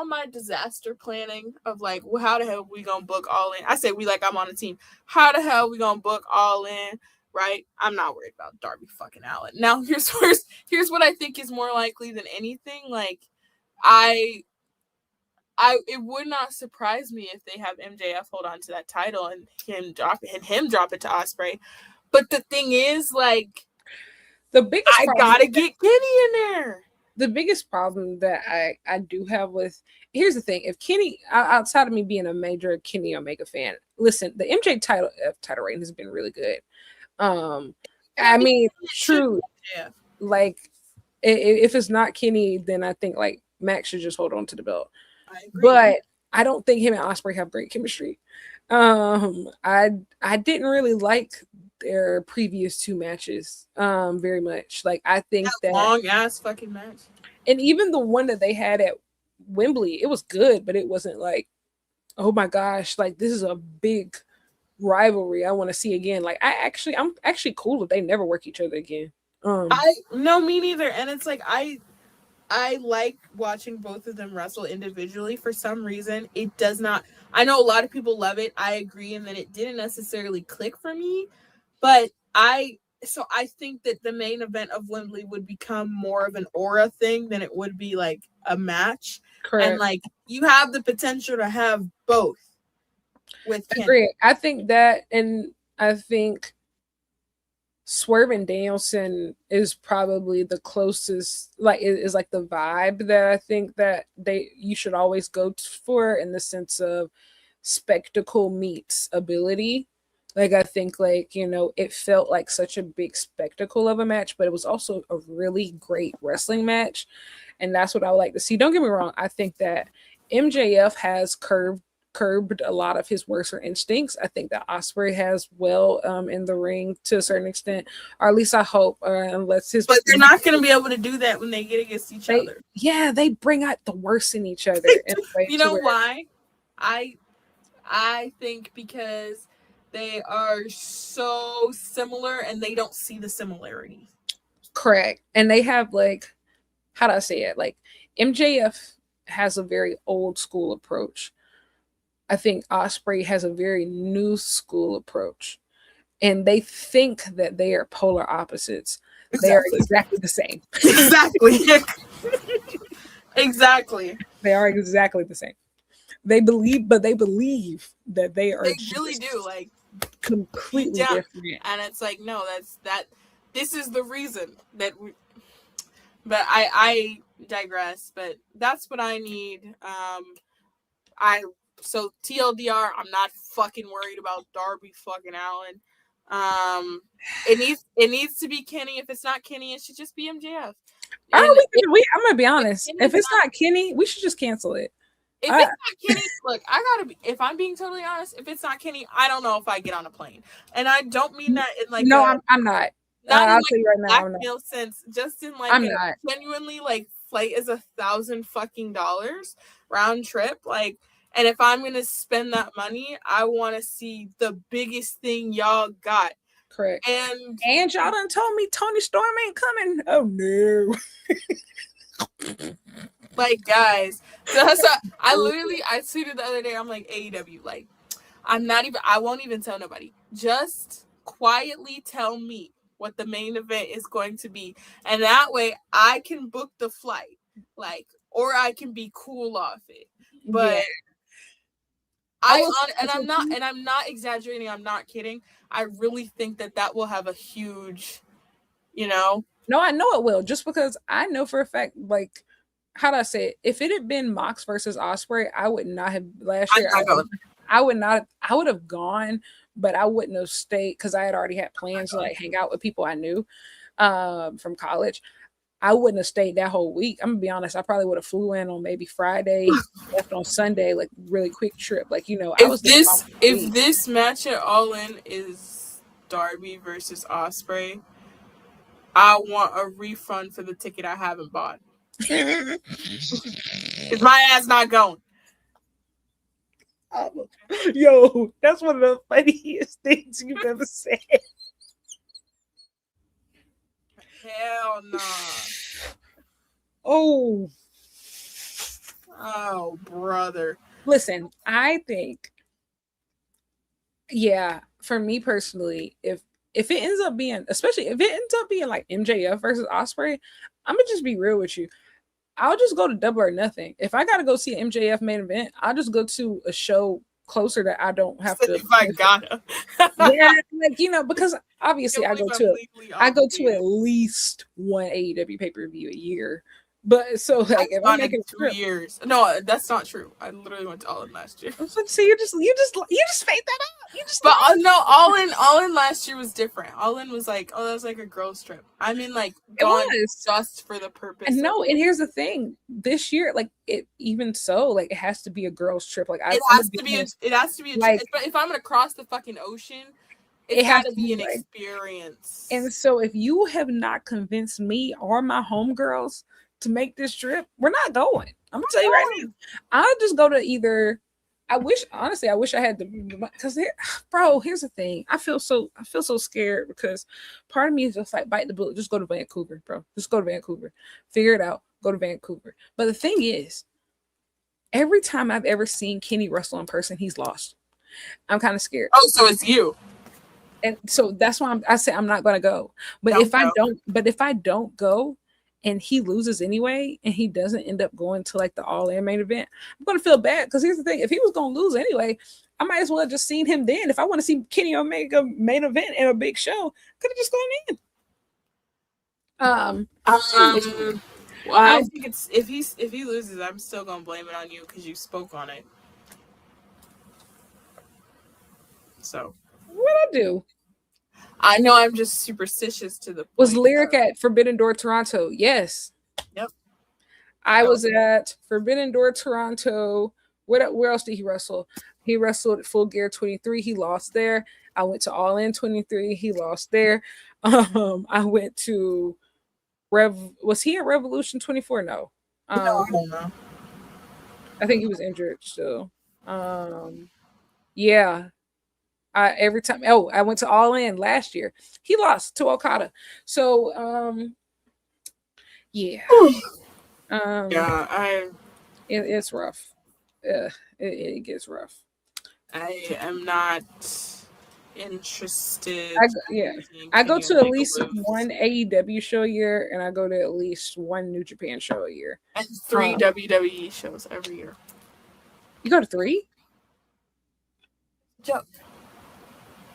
my disaster planning of like, well, how the hell we gonna book All In? I say we like I'm on a team. How the hell we gonna book All In? Right? I'm not worried about Darby fucking Allin. Now here's what I think is more likely than anything. Like, it would not surprise me if they have MJF hold on to that title and him drop it to Ospreay. But the thing is, like, the biggest I gotta get Kenny in there. The biggest problem that I do have with, here's the thing, if Kenny, outside of me being a major Kenny Omega fan, listen, the MJ title reign has been really good. I mean, true. Yeah. Like, if it's not Kenny, then I think like Max should just hold on to the belt. But I don't think him and Ospreay have great chemistry. I didn't really like their previous 2 matches very much. Like, I think that long ass fucking match, and even the one that they had at Wembley, it was good, but it wasn't like, oh my gosh, like this is a big rivalry I want to see again. Like, I'm actually cool if they never work each other again. Me neither. And it's like I like watching both of them wrestle individually. For some reason, it does not. I know a lot of people love it. I agree, and that it didn't necessarily click for me. But I think that the main event of Wembley would become more of an aura thing than it would be like a match. Correct. And like, you have the potential to have both. with Kenny. Agree. I think that, and I think Swerve and Danielson is probably the closest, like is like the vibe that I think that you should always go for, in the sense of spectacle meets ability. Like I think, like, it felt like such a big spectacle of a match, but it was also a really great wrestling match, and that's what I would like to see. Don't get me wrong, I think that MJF has curbed a lot of his worser instincts. I think that Ospreay has in the ring to a certain extent, or at least I hope. Unless his, but they're not going to be able to do that when they get against each other. Yeah, they bring out the worst in each other. You know why? I think because they are so similar and they don't see the similarities. Correct, and they have, like, how do I say it? Like, MJF has a very old school approach. I think Ospreay has a very new school approach, and they think that they are polar opposites. Exactly. They are exactly the same. Exactly. Exactly. They are exactly the same. They believe that they are. They really do, like, completely different. And it's like, no, this is the reason that we. But I digress. But that's what I need. So TLDR, I'm not fucking worried about Darby fucking Allin. It needs to be Kenny. If it's not Kenny, it should just be MJF. I'm gonna be honest. If it's not Kenny, we should just cancel it. If it's not Kenny, look, if I'm being totally honest, if it's not Kenny, I don't know if I get on a plane. And I don't mean that in like I'm not. I'll tell you right now, I'm not. Sense, just in like genuinely, like, flight is $1,000 fucking round trip, like. And if I'm going to spend that money, I want to see the biggest thing y'all got. Correct. And y'all done told me Tony Storm ain't coming. Oh, no. Like, guys. So I tweeted the other day, I'm like, AEW, like, I won't even tell nobody. Just quietly tell me what the main event is going to be. And that way I can book the flight. Like, or I can be cool off it. But... Yeah. I'm not exaggerating. I'm not kidding. I really think that will have a huge, No, I know it will. Just because I know for a fact, like, how do I say it? If it had been Mox versus Ospreay, I would not have last year. I would not. I would have gone, but I wouldn't have stayed because I had already had plans to like hang out with people I knew from college. I wouldn't have stayed that whole week. I'm gonna be honest. I probably would have flew in on maybe Friday, left on Sunday, like really quick trip. Like, if this match at All In is Darby versus Ospreay, I want a refund for the ticket I haven't bought. Is my ass not going? Yo, that's one of the funniest things you've ever said. Hell no. Oh, brother. Listen, I think, yeah, for me personally, if it ends up being, especially if it ends up being like MJF versus Ospreay, I'm gonna just be real with you. I'll just go to Double or Nothing. If I gotta go see an MJF main event, I'll just go to a show closer that I don't have to. If I gotta. Yeah, like, because obviously I go to at least one AEW pay-per-view a year. But so like if I'm making 2 years. No, that's not true. I literally went to All In last year. So you just fade that out. But no, All In last year was different. All In was like, that was like a girls trip. I mean, like, gone just for the purpose. And no, and here's the thing. This year, like, it even so, like, it has to be a girls trip. Like, it has to be a like, trip. If I'm gonna cross the fucking ocean, it has to be an experience. And so if you have not convinced me or my homegirls to make this trip, we're not going. I'm gonna tell you right now. I'll just go to either. I wish I had to, because here's the thing. I feel so scared because part of me is just like, bite the bullet. Just go to Vancouver, bro. Just go to Vancouver. Figure it out. Go to Vancouver. But the thing is, every time I've ever seen Kenny wrestle in person, he's lost. I'm kind of scared. Oh, so it's you. And so that's why I say I'm not going to go. But if I don't go, and he loses anyway, and he doesn't end up going to like the All In main event, I'm gonna feel bad because here's the thing: if he was gonna lose anyway, I might as well have just seen him then. If I want to see Kenny Omega main event in a big show, could have just gone in. Well, I think it's if he loses, I'm still gonna blame it on you because you spoke on it. So what I do? I know I'm just superstitious to the point. Was Lyric at Forbidden Door Toronto? Yes. Yep. I was at Forbidden Door Toronto. Where else did he wrestle? He wrestled at Full Gear 23. He lost there. I went to All In 23. He lost there. I went to Was he at Revolution 24? No. No. I think he was injured still. Yeah. Every time. Oh, I went to All In last year. He lost to Okada. So yeah. It's rough. It gets rough. I am not interested. I go to at least one AEW show a year, and I go to at least one New Japan show a year, and 3 WWE shows every year. You go to 3? Yep.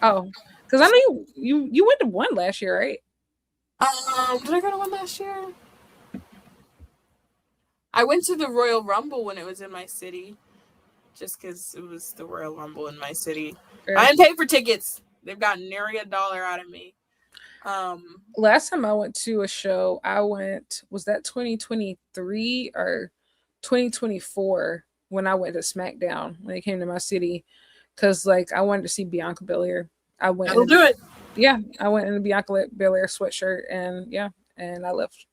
Oh, because I know you went to 1 last year, right? Did I go to 1 last year? I went to the Royal Rumble when it was in my city, just because it was the Royal Rumble in my city. Right. I didn't pay for tickets. They've gotten nary $1 out of me. Last time I went to a show, was that 2023 or 2024 when I went to SmackDown when it came to my city? Because like I wanted to see Bianca Belair. That'll do it. Yeah, I went in the Bianca Belair sweatshirt, and I left.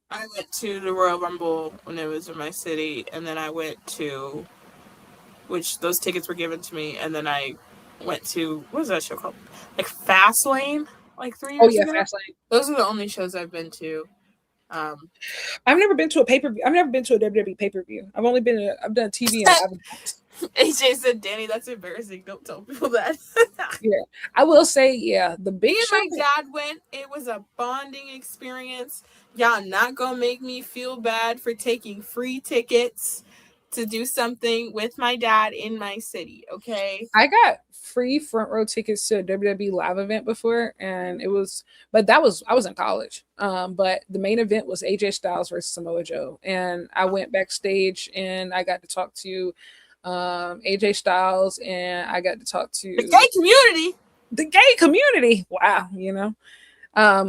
I went to the Royal Rumble when it was in my city, and then I went to, which those tickets were given to me, and then I went to, what was that show called? Like Fastlane, like 3 years ago. Fastlane. Those are the only shows I've been to. I've never been to a pay-per-view. I've never been to a WWE pay-per-view. I've done TV and AJ said, Danny, that's embarrassing. Don't tell people that. Yeah. I will say, the big show. Me and my dad went. It was a bonding experience. Y'all not gonna make me feel bad for taking free tickets to do something with my dad in my city, okay? I got free front row tickets to a WWE live event before, and I was in college. But the main event was AJ Styles versus Samoa Joe, and I went backstage and I got to talk to AJ Styles, and I got to talk to the gay community. The gay community. Wow,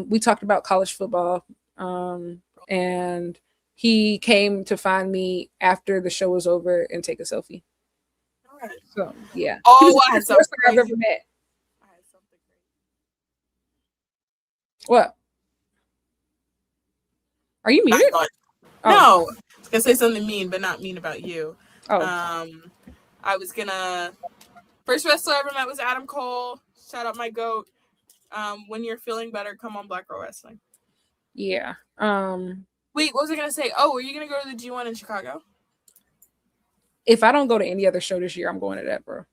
we talked about college football, and he came to find me after the show was over and take a selfie. All right. So yeah. Oh, I had something I've ever met. What? Are you muted? No, I was gonna say something mean, but not mean about you. Oh. I was gonna. First wrestler I ever met was Adam Cole. Shout out my goat. When you're feeling better, come on Black Girl Wrestling. Yeah. Wait, what was I gonna say? Oh, are you gonna go to the G1 in Chicago? If I don't go to any other show this year, I'm going to that, bro.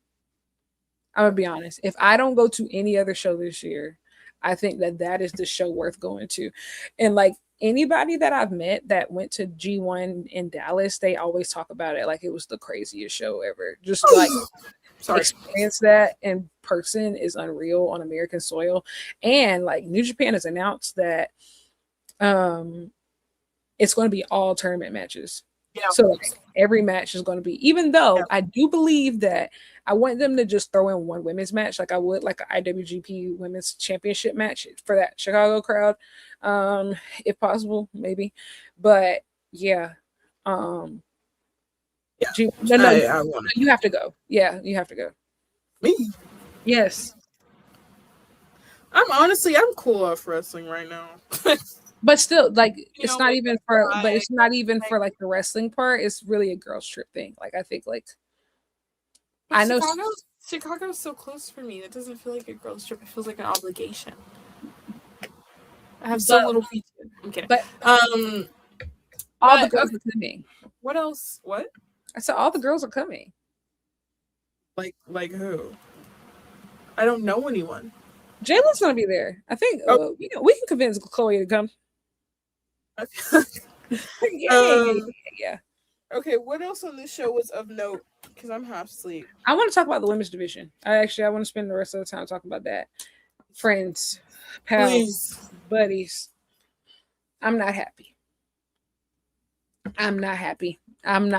I'm gonna be honest. If I don't go to any other show this year, I think that is the show worth going to. And like anybody that I've met that went to G1 in Dallas, they always talk about it like it was the craziest show ever. Just like experience that in person is unreal on American soil. And like New Japan has announced that it's going to be all tournament matches. Yeah. So like, every match is going to be, even though I do believe that I want them to just throw in one women's match, like I would like an IWGP Women's Championship match for that Chicago crowd, if possible, maybe. But yeah, no, you have to go. Yeah, you have to go. Me? Yes. I'm cool off wrestling right now. But still, like it's not even for like the wrestling part. It's really a girls trip thing. Like I think like I know Chicago's so close for me. It doesn't feel like a girls trip. It feels like an obligation. I have so little pizza. I'm kidding. But all the girls are coming. What else? What? I said all the girls are coming. Like who? I don't know anyone. Jaylen's gonna be there. I think we can convince Chloe to come. Yeah. Okay, what else on this show was of note? Because I'm half asleep. I want to talk about the women's division. I want to spend the rest of the time talking about that. Friends, pals, Please. buddies. I'm not happy. I'm not happy. I'm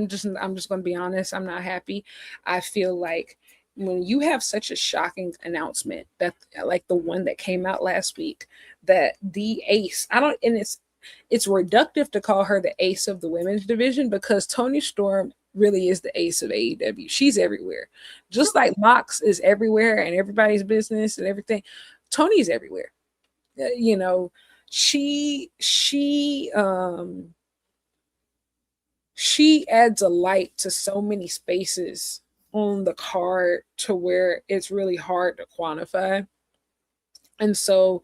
just going to be honest. I'm not happy. I feel like when you have such a shocking announcement that like the one that came out last week that the ace, I don't and it's reductive to call her the ace of the women's division because Toni Storm really is the ace of AEW. She's everywhere. Just like Mox is everywhere and everybody's business and everything. Tony's everywhere. You know, she adds a light to so many spaces on the card to where it's really hard to quantify. And so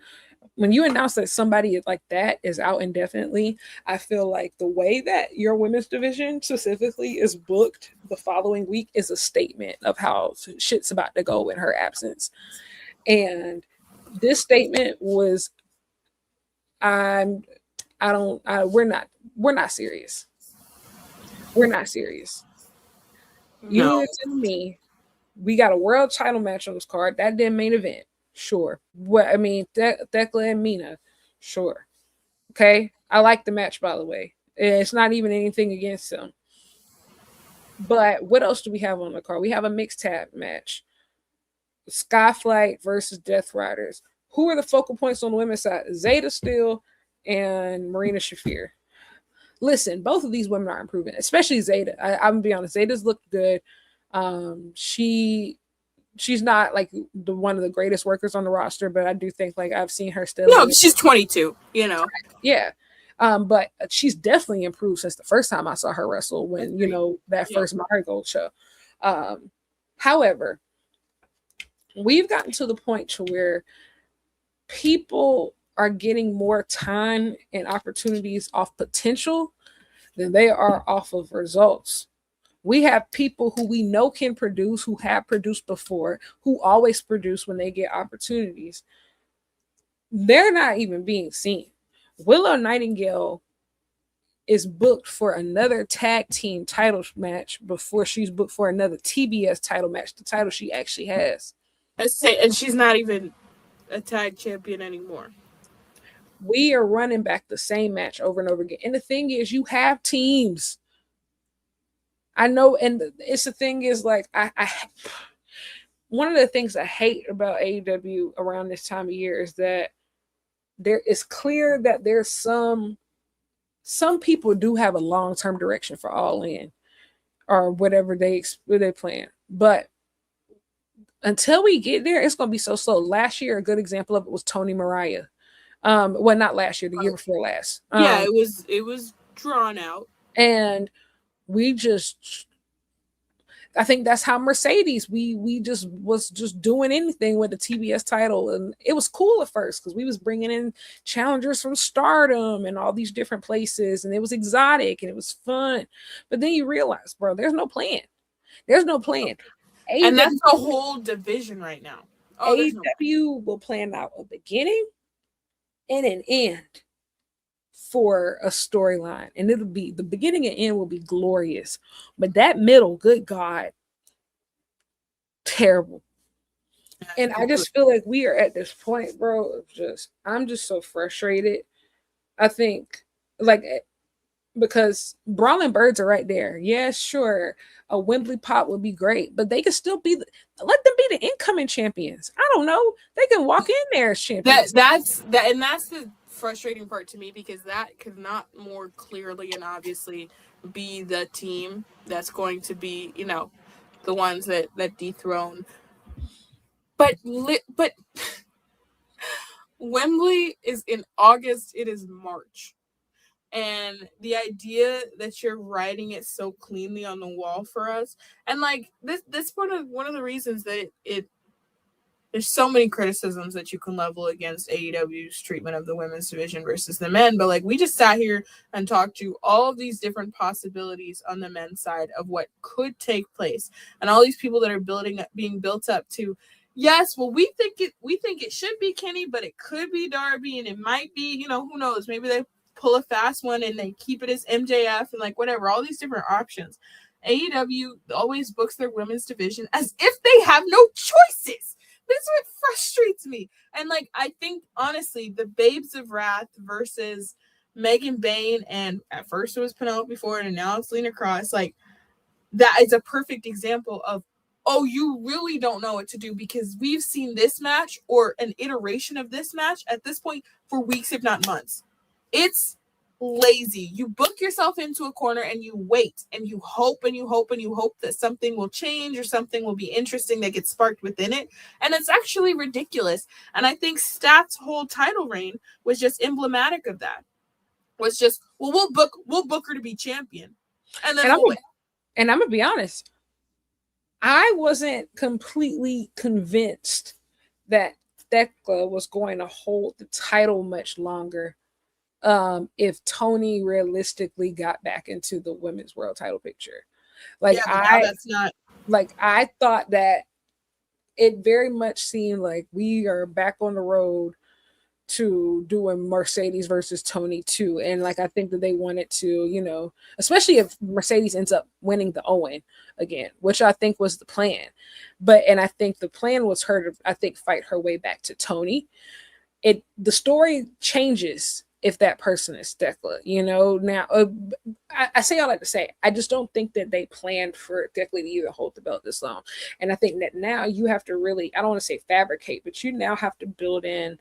when you announce that somebody like that is out indefinitely, I feel like the way that your women's division specifically is booked the following week is a statement of how shit's about to go in her absence. And this statement was, I'm, I don't, I, we're not serious. We're not serious. You No. mean to tell me we got a world title match on this card? That didn't main event. Sure. What I mean, Thekla and Mina. Sure. Okay. I like the match, by the way. It's not even anything against them. But what else do we have on the card? We have a mixed tag match. Skyflight versus Death Riders. Who are the focal points on the women's side? Zeta Steel and Marina Shafir. Listen, both of these women are improving, especially Zeta. I'm gonna be honest, Zeta's looked good. She's not like the one of the greatest workers on the roster, but I do think like I've seen her still. No, she's 22. Yeah. But she's definitely improved since the first time I saw her wrestle when, that first Marigold show. However, we've gotten to the point to where people are getting more time and opportunities off potential than they are off of results. We have people who we know can produce, who have produced before, who always produce when they get opportunities. They're not even being seen. Willow Nightingale is booked for another tag team title match before she's booked for another TBS title match, the title she actually has. And she's not even a tag champion anymore. We are running back the same match over and over again. And the thing is, you have teams. I know, and it's the thing is like I one of the things I hate about AEW around this time of year is that there is clear that there's some people do have a long-term direction for All In or whatever they plan. But until we get there, it's going to be so slow. Last year, a good example of it was Tony Mariah. Well, not last year, the year before last. Yeah, it was drawn out. And I think that's how Mercedes, we just was just doing anything with the TBS title. And it was cool at first because we was bringing in challengers from Stardom and all these different places. And it was exotic and it was fun. But then you realize, bro, there's no plan. There's no plan. And that's a whole division right now. AEW will plan out a beginning and an end for a storyline, and it'll be the beginning and end will be glorious, but that middle, good God, terrible. And I just feel like we are at this point, bro, of I'm just so frustrated. I think like because Brawling Birds are right there. Yeah, sure, a Wembley pop would be great, but they could still be let them be the incoming champions. I don't know, they can walk in there as champions. That's the frustrating part to me, because that could not more clearly and obviously be the team that's going to be, the ones that dethrone. But Wembley is in August. It is March. And the idea that you're writing it so cleanly on the wall for us, and like that's one of the reasons that it there's so many criticisms that you can level against AEW's treatment of the women's division versus the men. But like, we just sat here and talked to all of these different possibilities on the men's side of what could take place, and all these people that are being built up to, yes, well, we think it should be Kenny, but it could be Darby, and it might be, who knows, maybe they pull a fast one and they keep it as MJF and like whatever, all these different options. AEW always books their women's division as if they have no choices. This is what frustrates me. And like, I think honestly, the Babes of Wrath versus Megan Bain, and at first it was Penelope Ford and now it's Lena Cross, like that is a perfect example of, oh, you really don't know what to do because we've seen this match or an iteration of this match at this point for weeks, if not months. It's lazy. You book yourself into a corner and you wait and you hope and you hope and you hope that something will change or something will be interesting that gets sparked within it. And it's actually ridiculous. And I think Stat's whole title reign was just emblematic of that. Was just, well, we'll book her to be champion. And then and I'm gonna be honest, I wasn't completely convinced that Thekla was going to hold the title much longer if Tony realistically got back into the women's world title picture. Like I thought that it very much seemed like we are back on the road to doing Mercedes versus Tony too. And like I think that they wanted to, you know, especially if Mercedes ends up winning the Owen again, which I think was the plan. And I think the plan was her to, I think, fight her way back to Tony. The story changes if that person is Thekla, you know. Now I say all that to say I just don't think that they planned for Thekla to even hold the belt this long. And I think that now you have to really, I don't want to say fabricate, but you now have to build in,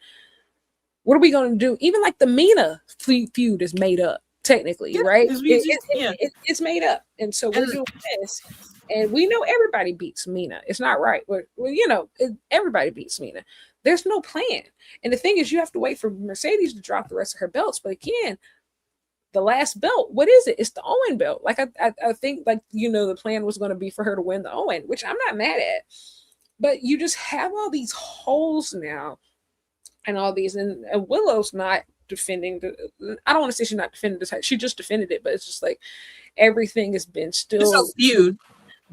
what are we going to do? Even like the Mina feud is made up, technically, right? It's made up. And so we're doing this. And we know everybody beats Mina. It's not right. Well, you know, everybody beats Mina. There's no plan. And the thing is, you have to wait for Mercedes to drop the rest of her belts. But again, the last belt, what is it? It's the Owen belt. Like, I think, like, you know, the plan was going to be for her to win the Owen, which I'm not mad at. But you just have all these holes now. And all these, and Willow's not defending I don't want to say she's not defending the title. She just defended it, but it's just like everything has been still feud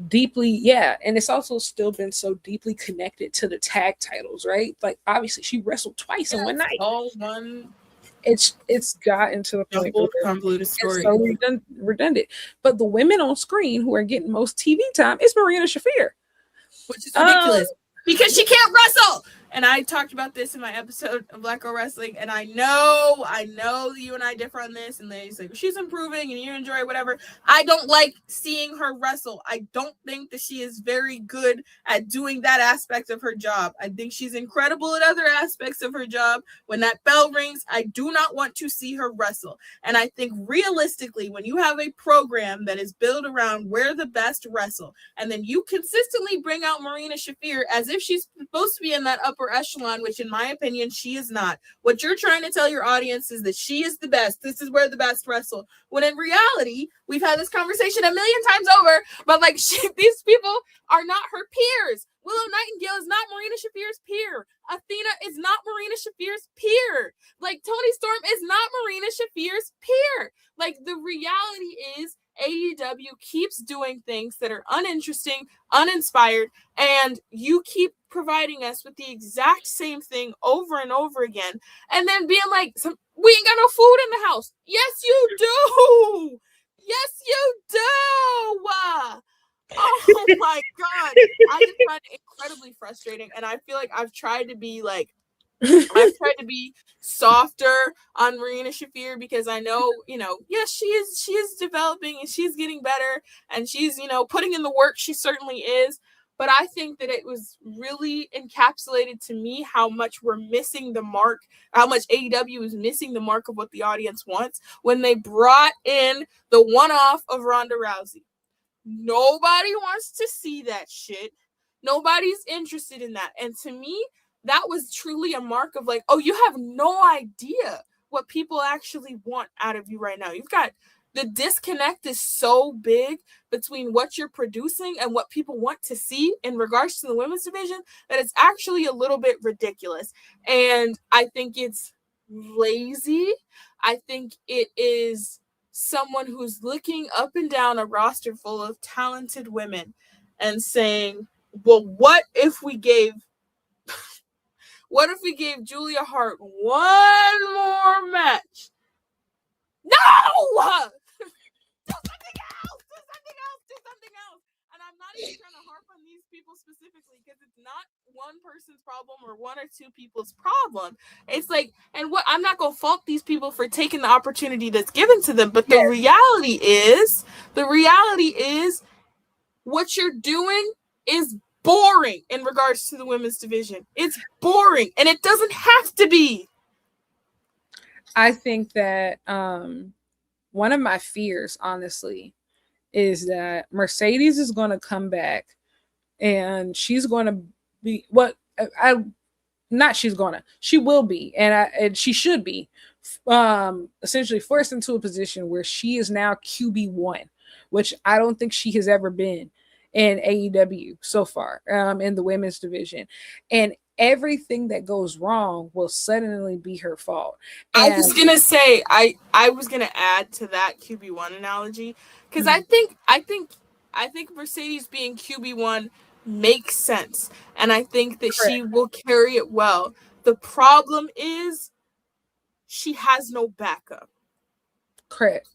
deeply, yeah, and it's also still been so deeply connected to the tag titles, right? Like obviously she wrestled twice in one night. All one. It's gotten to the point where convoluted story. It's so redundant. But the women on screen who are getting most TV time is Marina Shafir, which is ridiculous because she can't wrestle. And I talked about this in my episode of Black Girl Wrestling, and I know you and I differ on this, and they say she's improving and you enjoy whatever. I don't like seeing her wrestle. I don't think that she is very good at doing that aspect of her job. I think she's incredible at other aspects of her job. When that bell rings, I do not want to see her wrestle. And I think realistically, when you have a program that is built around where the best wrestle, and then you consistently bring out Marina Shafir as if she's supposed to be in that upper echelon, which in my opinion she is not. What you're trying to tell your audience is that she is the best. This is where the best wrestle. When in reality, we've had this conversation a million times over, but like these people are not her peers. Willow Nightingale is not Marina Shafir's peer. Athena is not Marina Shafir's peer. Like Toni Storm is not Marina Shafir's peer. Like the reality is AEW keeps doing things that are uninteresting, uninspired, and you keep providing us with the exact same thing over and over again, and then being like, we ain't got no food in the house. Yes, you do. Yes, you do. Oh my God. I just find it incredibly frustrating, and I feel like I've tried to be softer on Marina Shafir because I know, you know, yes, she is developing and she's getting better and she's, you know, putting in the work. She certainly is. But I think that it was really encapsulated to me how much we're missing the mark, how much AEW is missing the mark of what the audience wants when they brought in the one-off of Ronda Rousey. Nobody wants to see that shit. Nobody's interested in that. And to me, that was truly a mark of like, oh, you have no idea what people actually want out of you right now. You've got the disconnect is so big between what you're producing and what people want to see in regards to the women's division that it's actually a little bit ridiculous. And I think it's lazy. I think it is someone who's looking up and down a roster full of talented women and saying, well, what if we gave Julia Hart one more match? No! Do something else! Do something else! Do something else! And I'm not even trying to harp on these people specifically because it's not one person's problem or one or two people's problem. It's like, and what I'm not gonna fault these people for taking the opportunity that's given to them, but the reality is, what you're doing is boring in regards to the women's division. It's boring, and it doesn't have to be. I think that one of my fears, honestly, is that Mercedes is going to come back and she's going to be what I not she's going to she will be and she should be essentially forced into a position where she is now QB1, which I don't think she has ever been in AEW so far in the women's division, and everything that goes wrong will suddenly be her fault. And I was gonna say I was gonna add to that QB1 analogy because I think Mercedes being QB1 makes sense, and I think that she will carry it well. The problem is she has no backup. Correct.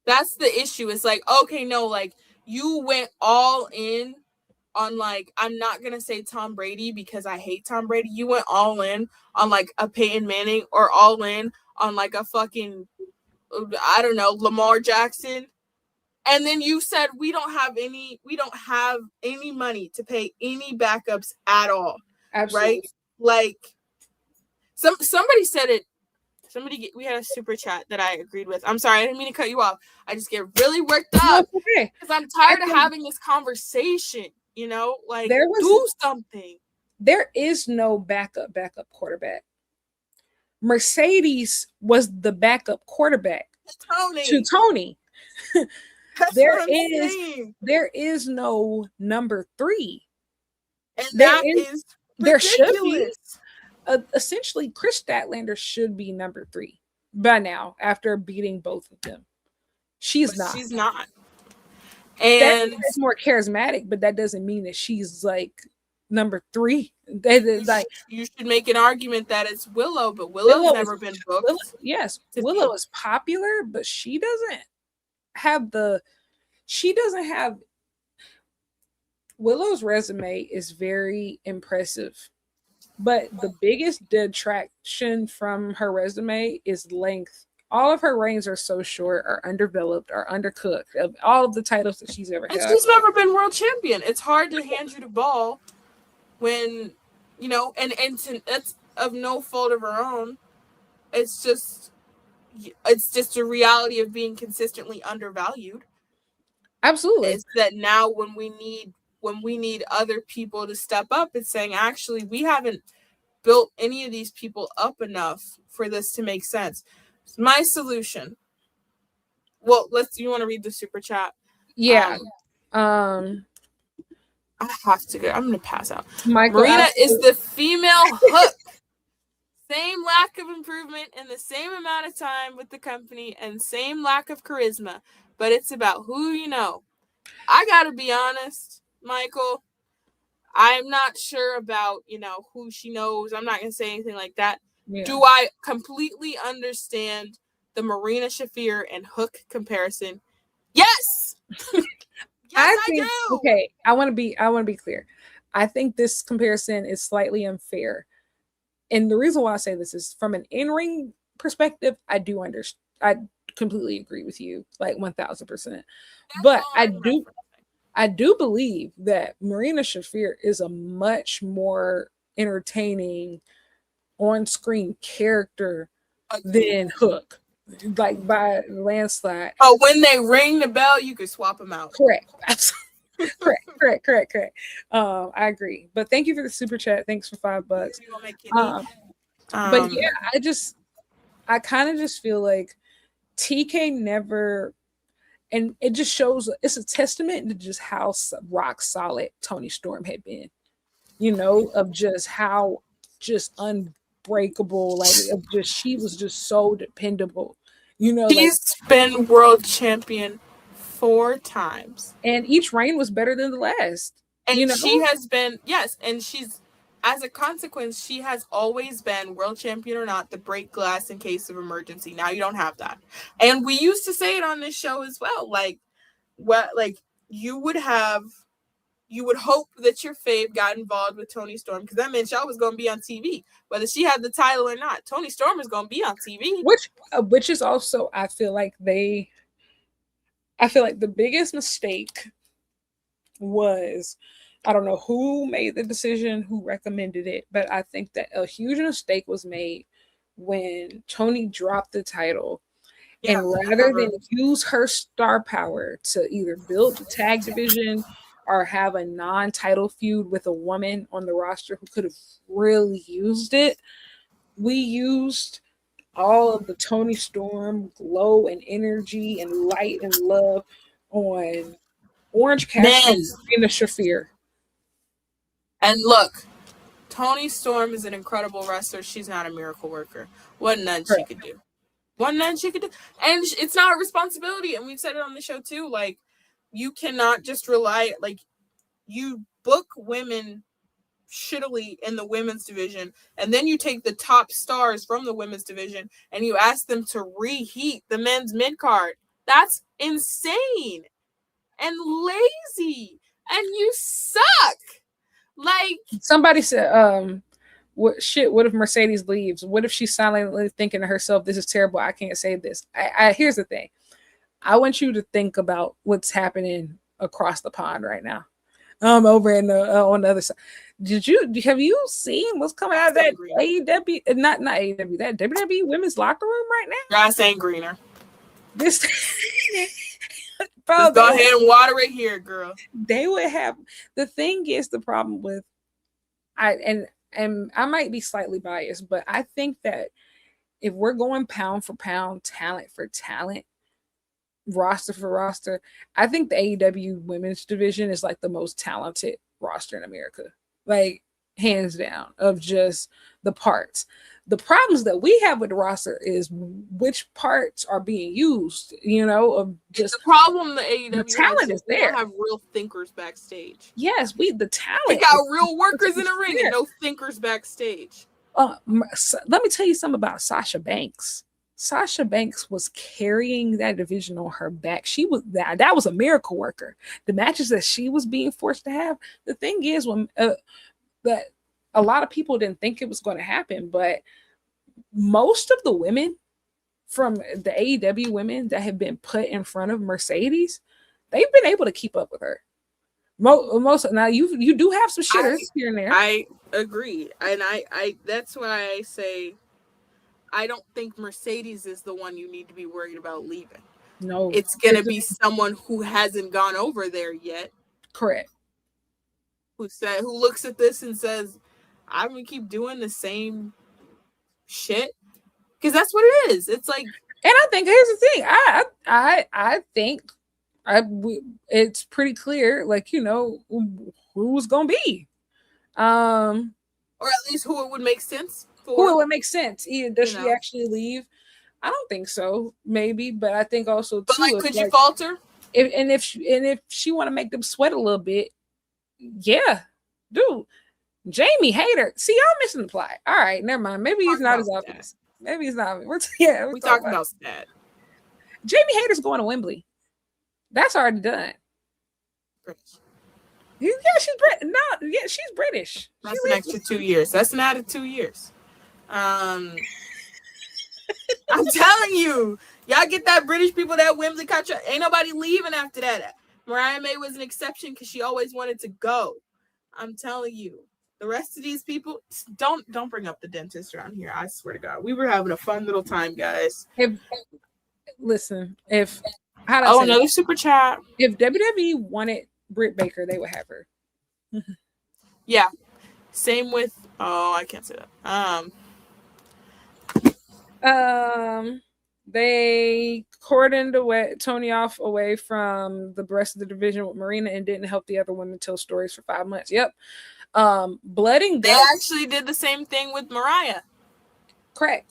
That's the issue. It's like, okay, no, like you went all in on, like, I'm not gonna say Tom Brady because I hate Tom Brady. You went all in on like a Peyton Manning or all in on like a fucking, I don't know, Lamar Jackson. And then you said we don't have any money to pay any backups at all. Absolutely. Right? Like somebody said it. We had a super chat that I agreed with. I'm sorry, I didn't mean to cut you off. I just get really worked up because I'm tired of having this conversation. You know, like do something. There is no backup quarterback. Mercedes was the backup quarterback to Tony. There is no number 3. And there should be. Essentially, Chris Statlander should be number 3 by now after beating both of them. She's not. She's not. And it's more charismatic, but that doesn't mean that she's like number 3. You should make an argument that it's Willow, but Willow's never been booked. Willow is popular, but she doesn't have Willow's resume is very impressive. But the biggest detraction from her resume is length. All of her reigns are so short, are undeveloped, are undercooked. Of all of the titles that she's ever had, and she's never been world champion. It's hard to hand you the ball when, you know, and that's of no fault of her own. It's just a reality of being consistently undervalued. Absolutely. It's that now when we need other people to step up, it's saying, actually, we haven't built any of these people up enough for this to make sense. My solution. Well, you want to read the super chat? Yeah. I have to go. I'm going to pass out. Marina is the female Hook. Same lack of improvement in the same amount of time with the company and same lack of charisma. But it's about who you know. I got to be honest, Michael. I'm not sure about, who she knows. I'm not going to say anything like that. Yeah. Do I completely understand the Marina Shafir and Hook comparison? Yes. Yes, I do. Okay, I want to be clear. I think this comparison is slightly unfair. And the reason why I say this is from an in-ring perspective, I do understand. I completely agree with you, like 1000%. But I do believe that Marina Shafir is a much more entertaining on-screen character than Hook, like by landslide. Oh, when they ring the bell, you can swap them out. Correct. Correct. I agree. But thank you for the super chat. Thanks for $5. But yeah, I kind of just feel like TK never. And it just shows, it's a testament to just how rock solid Toni Storm had been, of just how just unbreakable, she was just so dependable, She's been world champion 4 times. And each reign was better than the last. And she has been, yes, and she's as a consequence, she has always been, world champion or not, the break glass in case of emergency. Now you don't have that. And we used to say it on this show as well. Like, what, like, you would hope that your fave got involved with Toni Storm, because that meant y'all was going to be on TV. Whether she had the title or not, Toni Storm is going to be on TV. Which is also, I feel like the biggest mistake was, I don't know who made the decision, who recommended it, but I think that a huge mistake was made when Toni dropped the title. Yeah, and rather than use her star power to either build the tag division or have a non-title feud with a woman on the roster who could have really used it, we used all of the Toni Storm glow and energy and light and love on Orange Cassidy and Shafir. And look, Toni Storm is an incredible wrestler. She's not a miracle worker. What none she could do. What none she could do. And it's not a responsibility. And we've said it on the show too. Like, you cannot just rely, like, you book women shittily in the women's division, and then you take the top stars from the women's division and you ask them to reheat the men's mid-card. That's insane and lazy, and you suck. Like, somebody said, what if Mercedes leaves? What if she's silently thinking to herself, this is terrible, I can't say this? Here's the thing. I want you to think about what's happening across the pond right now. Over in on the other side. Have you seen what's coming out of that AEW, not AEW, that WWE women's locker room right now? Grass ain't greener. This bro, go ahead and water it here, girl. They would have, the thing is, the problem with, and I might be slightly biased, but I think that if we're going pound for pound, talent for talent, roster for roster, I think the AEW women's division is like the most talented roster in America, like hands down, of just the parts. The problems that we have with the roster is which parts are being used, of just the problem. The AEW talent is there. We don't have real thinkers backstage. Yes, the talent. We got real workers in the ring and no thinkers backstage. Let me tell you something about Sasha Banks. Sasha Banks was carrying that division on her back. She was that was a miracle worker. The matches that she was being forced to have. The thing is, when that a lot of people didn't think it was going to happen, but most of the women from the AEW women that have been put in front of Mercedes, they've been able to keep up with her. Most now you do have some shitters here and there. I agree, and I that's why I say, I don't think Mercedes is the one you need to be worried about leaving. No. It's going to be someone who hasn't gone over there yet. Correct. Who looks at this and says, I'm going to keep doing the same shit. Because that's what it is. It's like... And I think, here's the thing. I think it's pretty clear, like, who's going to be. Or at least who it would make sense. Who it would make sense. Does she actually leave? I don't think so. Maybe, but I think also too. But could you falter? If she want to make them sweat a little bit, yeah, dude. Jamie Hayter. See, y'all missing the plot. All right, never mind. Maybe he's not as obvious. Maybe he's not. We're talking about that. Jamie Hayter's going to Wembley. That's already done. Yeah, she's British. No, yeah, she's British. That's an extra 2 years. That's an added 2 years. I'm telling you, y'all get that British people, that Wembley contract. Ain't nobody leaving after that. Mariah May was an exception because she always wanted to go. I'm telling you, the rest of these people, don't bring up the dentist around here. I swear to God, we were having a fun little time, guys. Another super chat. If WWE wanted Britt Baker, they would have her. Yeah. Same with, I can't say that. They cordoned Toni off away from the rest of the division with Marina and didn't help the other women tell stories for 5 months. Yep. Blood and guts. They actually did the same thing with Mariah. Correct.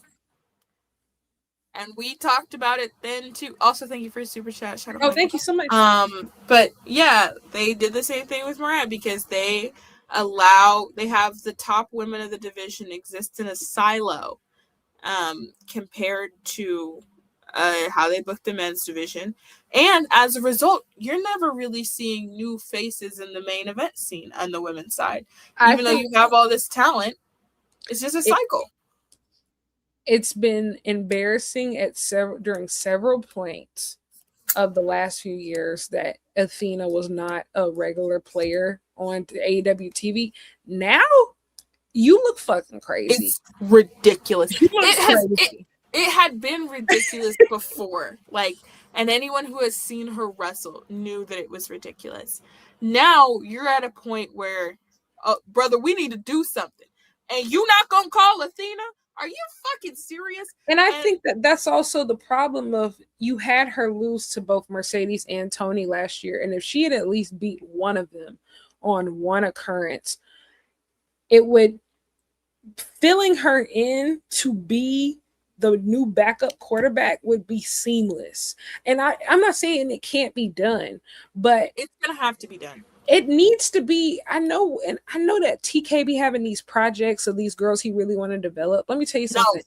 And we talked about it then too. Also, thank you for your super chat. Thank you so much. But yeah, they did the same thing with Mariah because they they have the top women of the division exist in a silo, compared to how they book the men's division. And as a result, you're never really seeing new faces in the main event scene on the women's side. Even though you have all this talent, it's just a cycle. It's been embarrassing during several points of the last few years that Athena was not a regular player on AEW TV. Now you look fucking crazy. It's ridiculous. Crazy. It had been ridiculous before. Like, and anyone who has seen her wrestle knew that it was ridiculous. Now you're at a point where, brother, we need to do something. And you not gonna call Athena? Are you fucking serious? And I think that that's also the problem of you had her lose to both Mercedes and Tony last year. And if she had at least beat one of them on one occurrence, it would, filling her in to be the new backup quarterback would be seamless. And I'm not saying it can't be done, but it's going to have to be done. It needs to be. I know that TK be having these projects of these girls he really want to develop. Let me tell you something.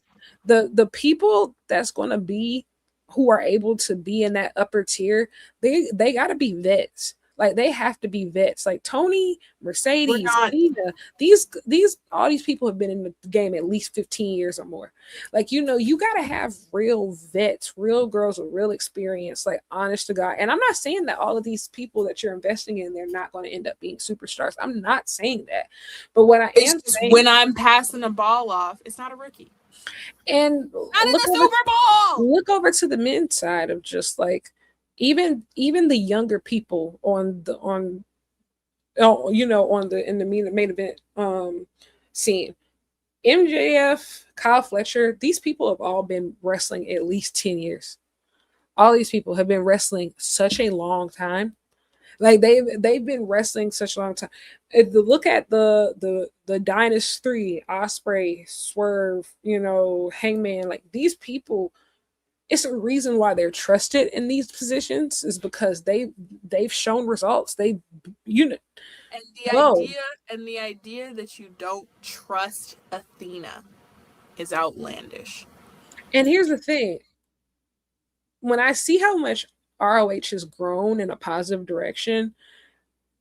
No. The people that's going to be, who are able to be in that upper tier, they got to be vets. Like, they have to be vets. Like Tony, Mercedes, Mina, these all these people have been in the game at least 15 years or more. Like, you got to have real vets, real girls with real experience, like, honest to God. And I'm not saying that all of these people that you're investing in, they're not going to end up being superstars. I'm not saying that. But what I am saying, when I'm passing the ball off, it's not a rookie. And look over to the men's side of just like, even the younger people in the main event scene, MJF, Kyle Fletcher, these people have all been wrestling at least 10 years. All these people have been wrestling such a long time. Like, they've been wrestling such a long time. If you look at the Dynasty 3, Ospreay, Swerve, Hangman, like, these people, it's a reason why they're trusted in these positions, is because they've shown results. The idea that you don't trust Athena is outlandish. And here's the thing. When I see how much ROH has grown in a positive direction,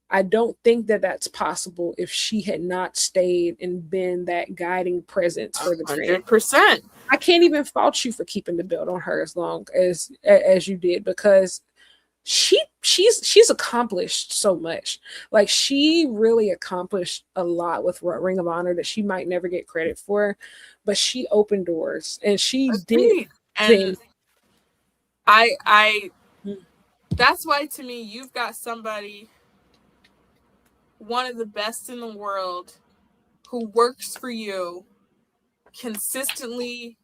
I don't think that that's possible if she had not stayed and been that guiding presence for the brand. 100%. I can't even fault you for keeping the belt on her as long as you did, because she's accomplished so much. Like, she really accomplished a lot with Ring of Honor that she might never get credit for, but she opened doors and she did. And I that's why, to me, you've got somebody, one of the best in the world, who works for you, consistently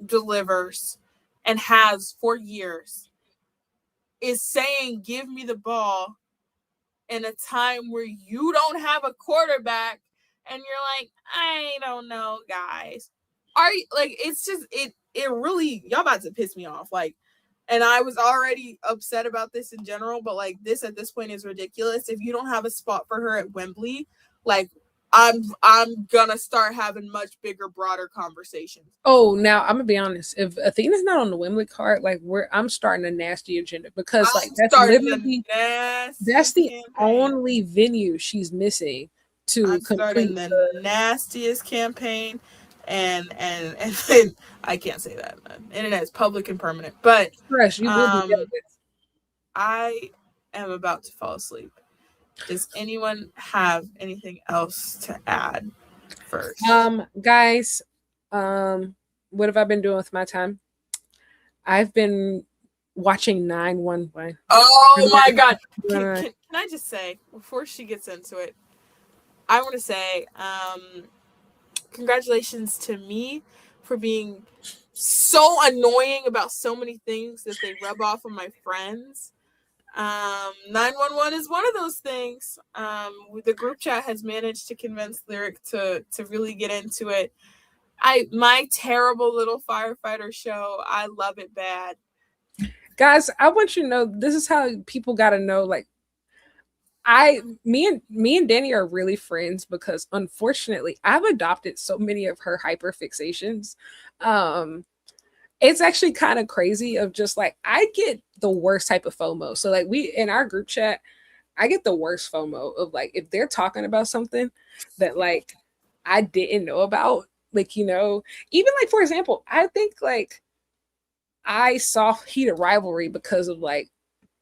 delivers, and has for years, is saying, give me the ball in a time where you don't have a quarterback, and you're like, I don't know, guys. Are you, like, it's just, it really, y'all about to piss me off. Like, and I was already upset about this in general, but like, this at this point is ridiculous. If you don't have a spot for her at Wembley, like, I'm gonna start having much bigger, broader conversations. Oh, now I'm gonna be honest. If Athena's not on the Wembley card, like, I'm starting a nasty agenda, because like, that's literally the only venue she's missing to complete the nastiest campaign. And I can't say that. Internet is public and permanent. But I am about to fall asleep. Does anyone have anything else to add first? Guys, what have I been doing with my time? I've been watching 911. Oh my God. Can I just say, before she gets into it, I want to say, congratulations to me for being so annoying about so many things that they rub off on my friends. 911 is one of those things. The group chat has managed to convince Lyric to really get into it. My terrible little firefighter show, I love it bad. Guys, I want you to know, this is how people got to know, like, Me and Dani are really friends because unfortunately I've adopted so many of her hyper fixations. Um, it's actually kind of crazy of just like I get the worst type of FOMO. So like we in our group chat, I get the worst FOMO of like if they're talking about something that like I didn't know about, like even like for example, I think like I saw heated rivalry because of like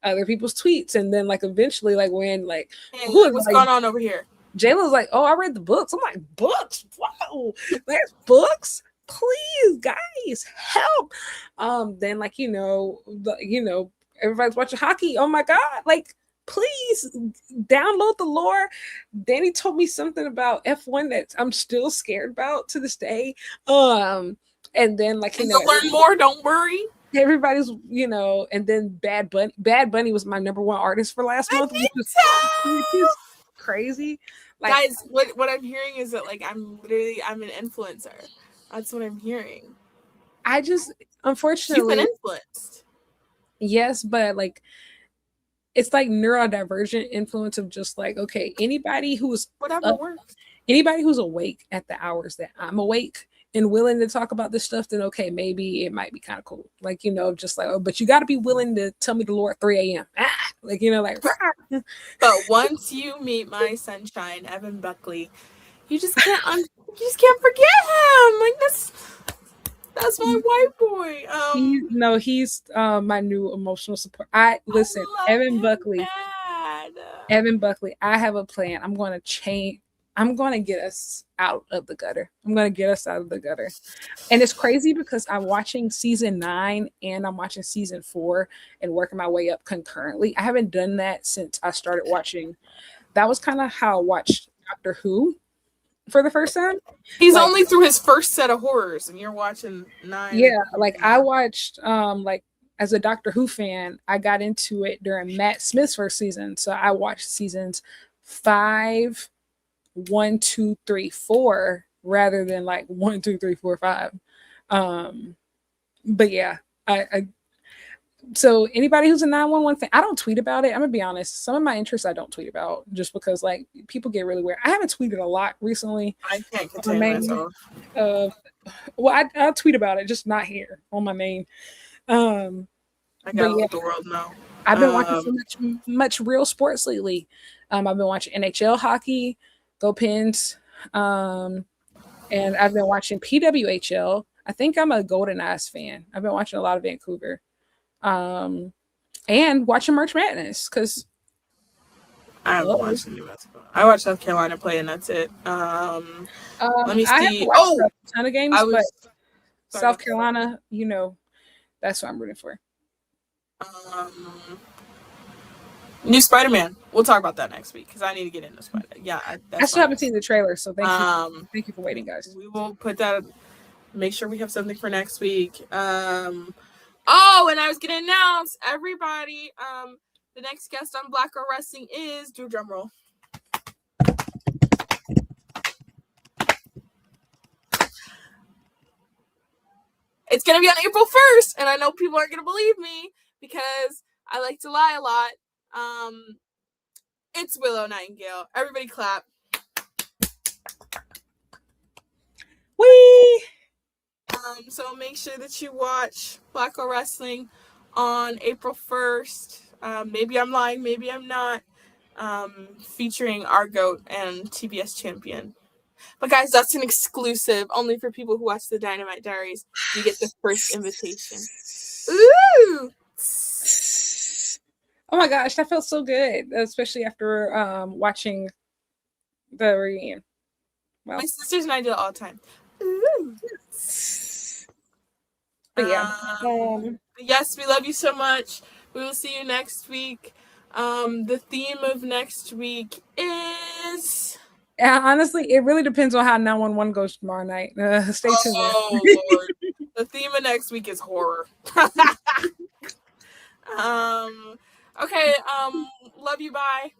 other people's tweets, and then like eventually like when like Hey, who is what's like going on over here? Jayla's like, oh, I read the books. I'm like, books? Wow, there's books. Please, guys, help. Then like everybody's watching hockey. Oh my god, like please download the lore. Dani told me something about F1 that I'm still scared about to this day. And then like and you'll learn more. Don't worry. Everybody's and then Bad Bunny was my number one artist for last month, which is crazy. Like, guys, what I'm hearing is that like I'm an influencer. That's what I'm hearing. I just unfortunately you've been influenced. Yes, but like it's like neurodivergent influence of just like, okay, anybody who's awake at the hours that I'm awake and willing to talk about this stuff, then okay, maybe it might be kind of cool. Like, just like, oh, but you got to be willing to tell me the lore at 3 a.m. Like, like. But once you meet my sunshine, Evan Buckley, you just can't forget him. Like that's my white boy. He's my new emotional support. Listen, Evan Buckley. Evan Buckley, I have a plan. I'm going to get us out of the gutter. And it's crazy because I'm watching season 9 and I'm watching season 4 and working my way up concurrently. I haven't done that since I started watching. That was kind of how I watched Doctor Who for the first time. He's like, only through his first set of horrors and you're watching 9. Yeah, like I watched like as a Doctor Who fan, I got into it during Matt Smith's first season. So I watched seasons 5, 1, 2, 3, 4 rather than like 1, 2, 3, 4, 5. But yeah, I so anybody who's a 911 fan, I don't tweet about it. I'm gonna be honest. Some of my interests I don't tweet about just because like people get really weird. I haven't tweeted a lot recently. I can't contain myself. Well, I'll tweet about it, just not here on my main. I gotta let the world know. I've been watching so much real sports lately. I've been watching NHL hockey, Go Pens, and I've been watching PWHL. I think I'm a Golden Eyes fan. I've been watching a lot of Vancouver, and watching March Madness because I haven't watched any basketball. I watched South Carolina play, and that's it. Let me see. I haven't watched a ton of games, but South Carolina, that's what I'm rooting for. New Spider-Man. We'll talk about that next week because I need to get into Spider-Man. Yeah, I still haven't seen the trailer, so thank you. Thank you for waiting, guys. We will put that. Make sure we have something for next week. And I was gonna announce everybody. The next guest on Black Girl Wrestling is do a drum roll. It's gonna be on April 1st, and I know people aren't gonna believe me because I like to lie a lot. It's Willow Nightingale. Everybody clap. Whee! So make sure that you watch Black Girl Wrestling on April 1st. Maybe I'm lying, maybe I'm not. Featuring our GOAT and TBS champion. But guys, that's an exclusive only for people who watch the Dynamite Diaries. You get the first invitation. Ooh! Oh my gosh, that felt so good, especially after watching the reunion. Wow. My sisters and I do it all the time. Ooh. But yeah. Yes, we love you so much. We will see you next week. The theme of next week is... honestly, it really depends on how 911 goes tomorrow night. Stay tuned. Oh, Lord. The theme of next week is horror. Okay, love you, bye.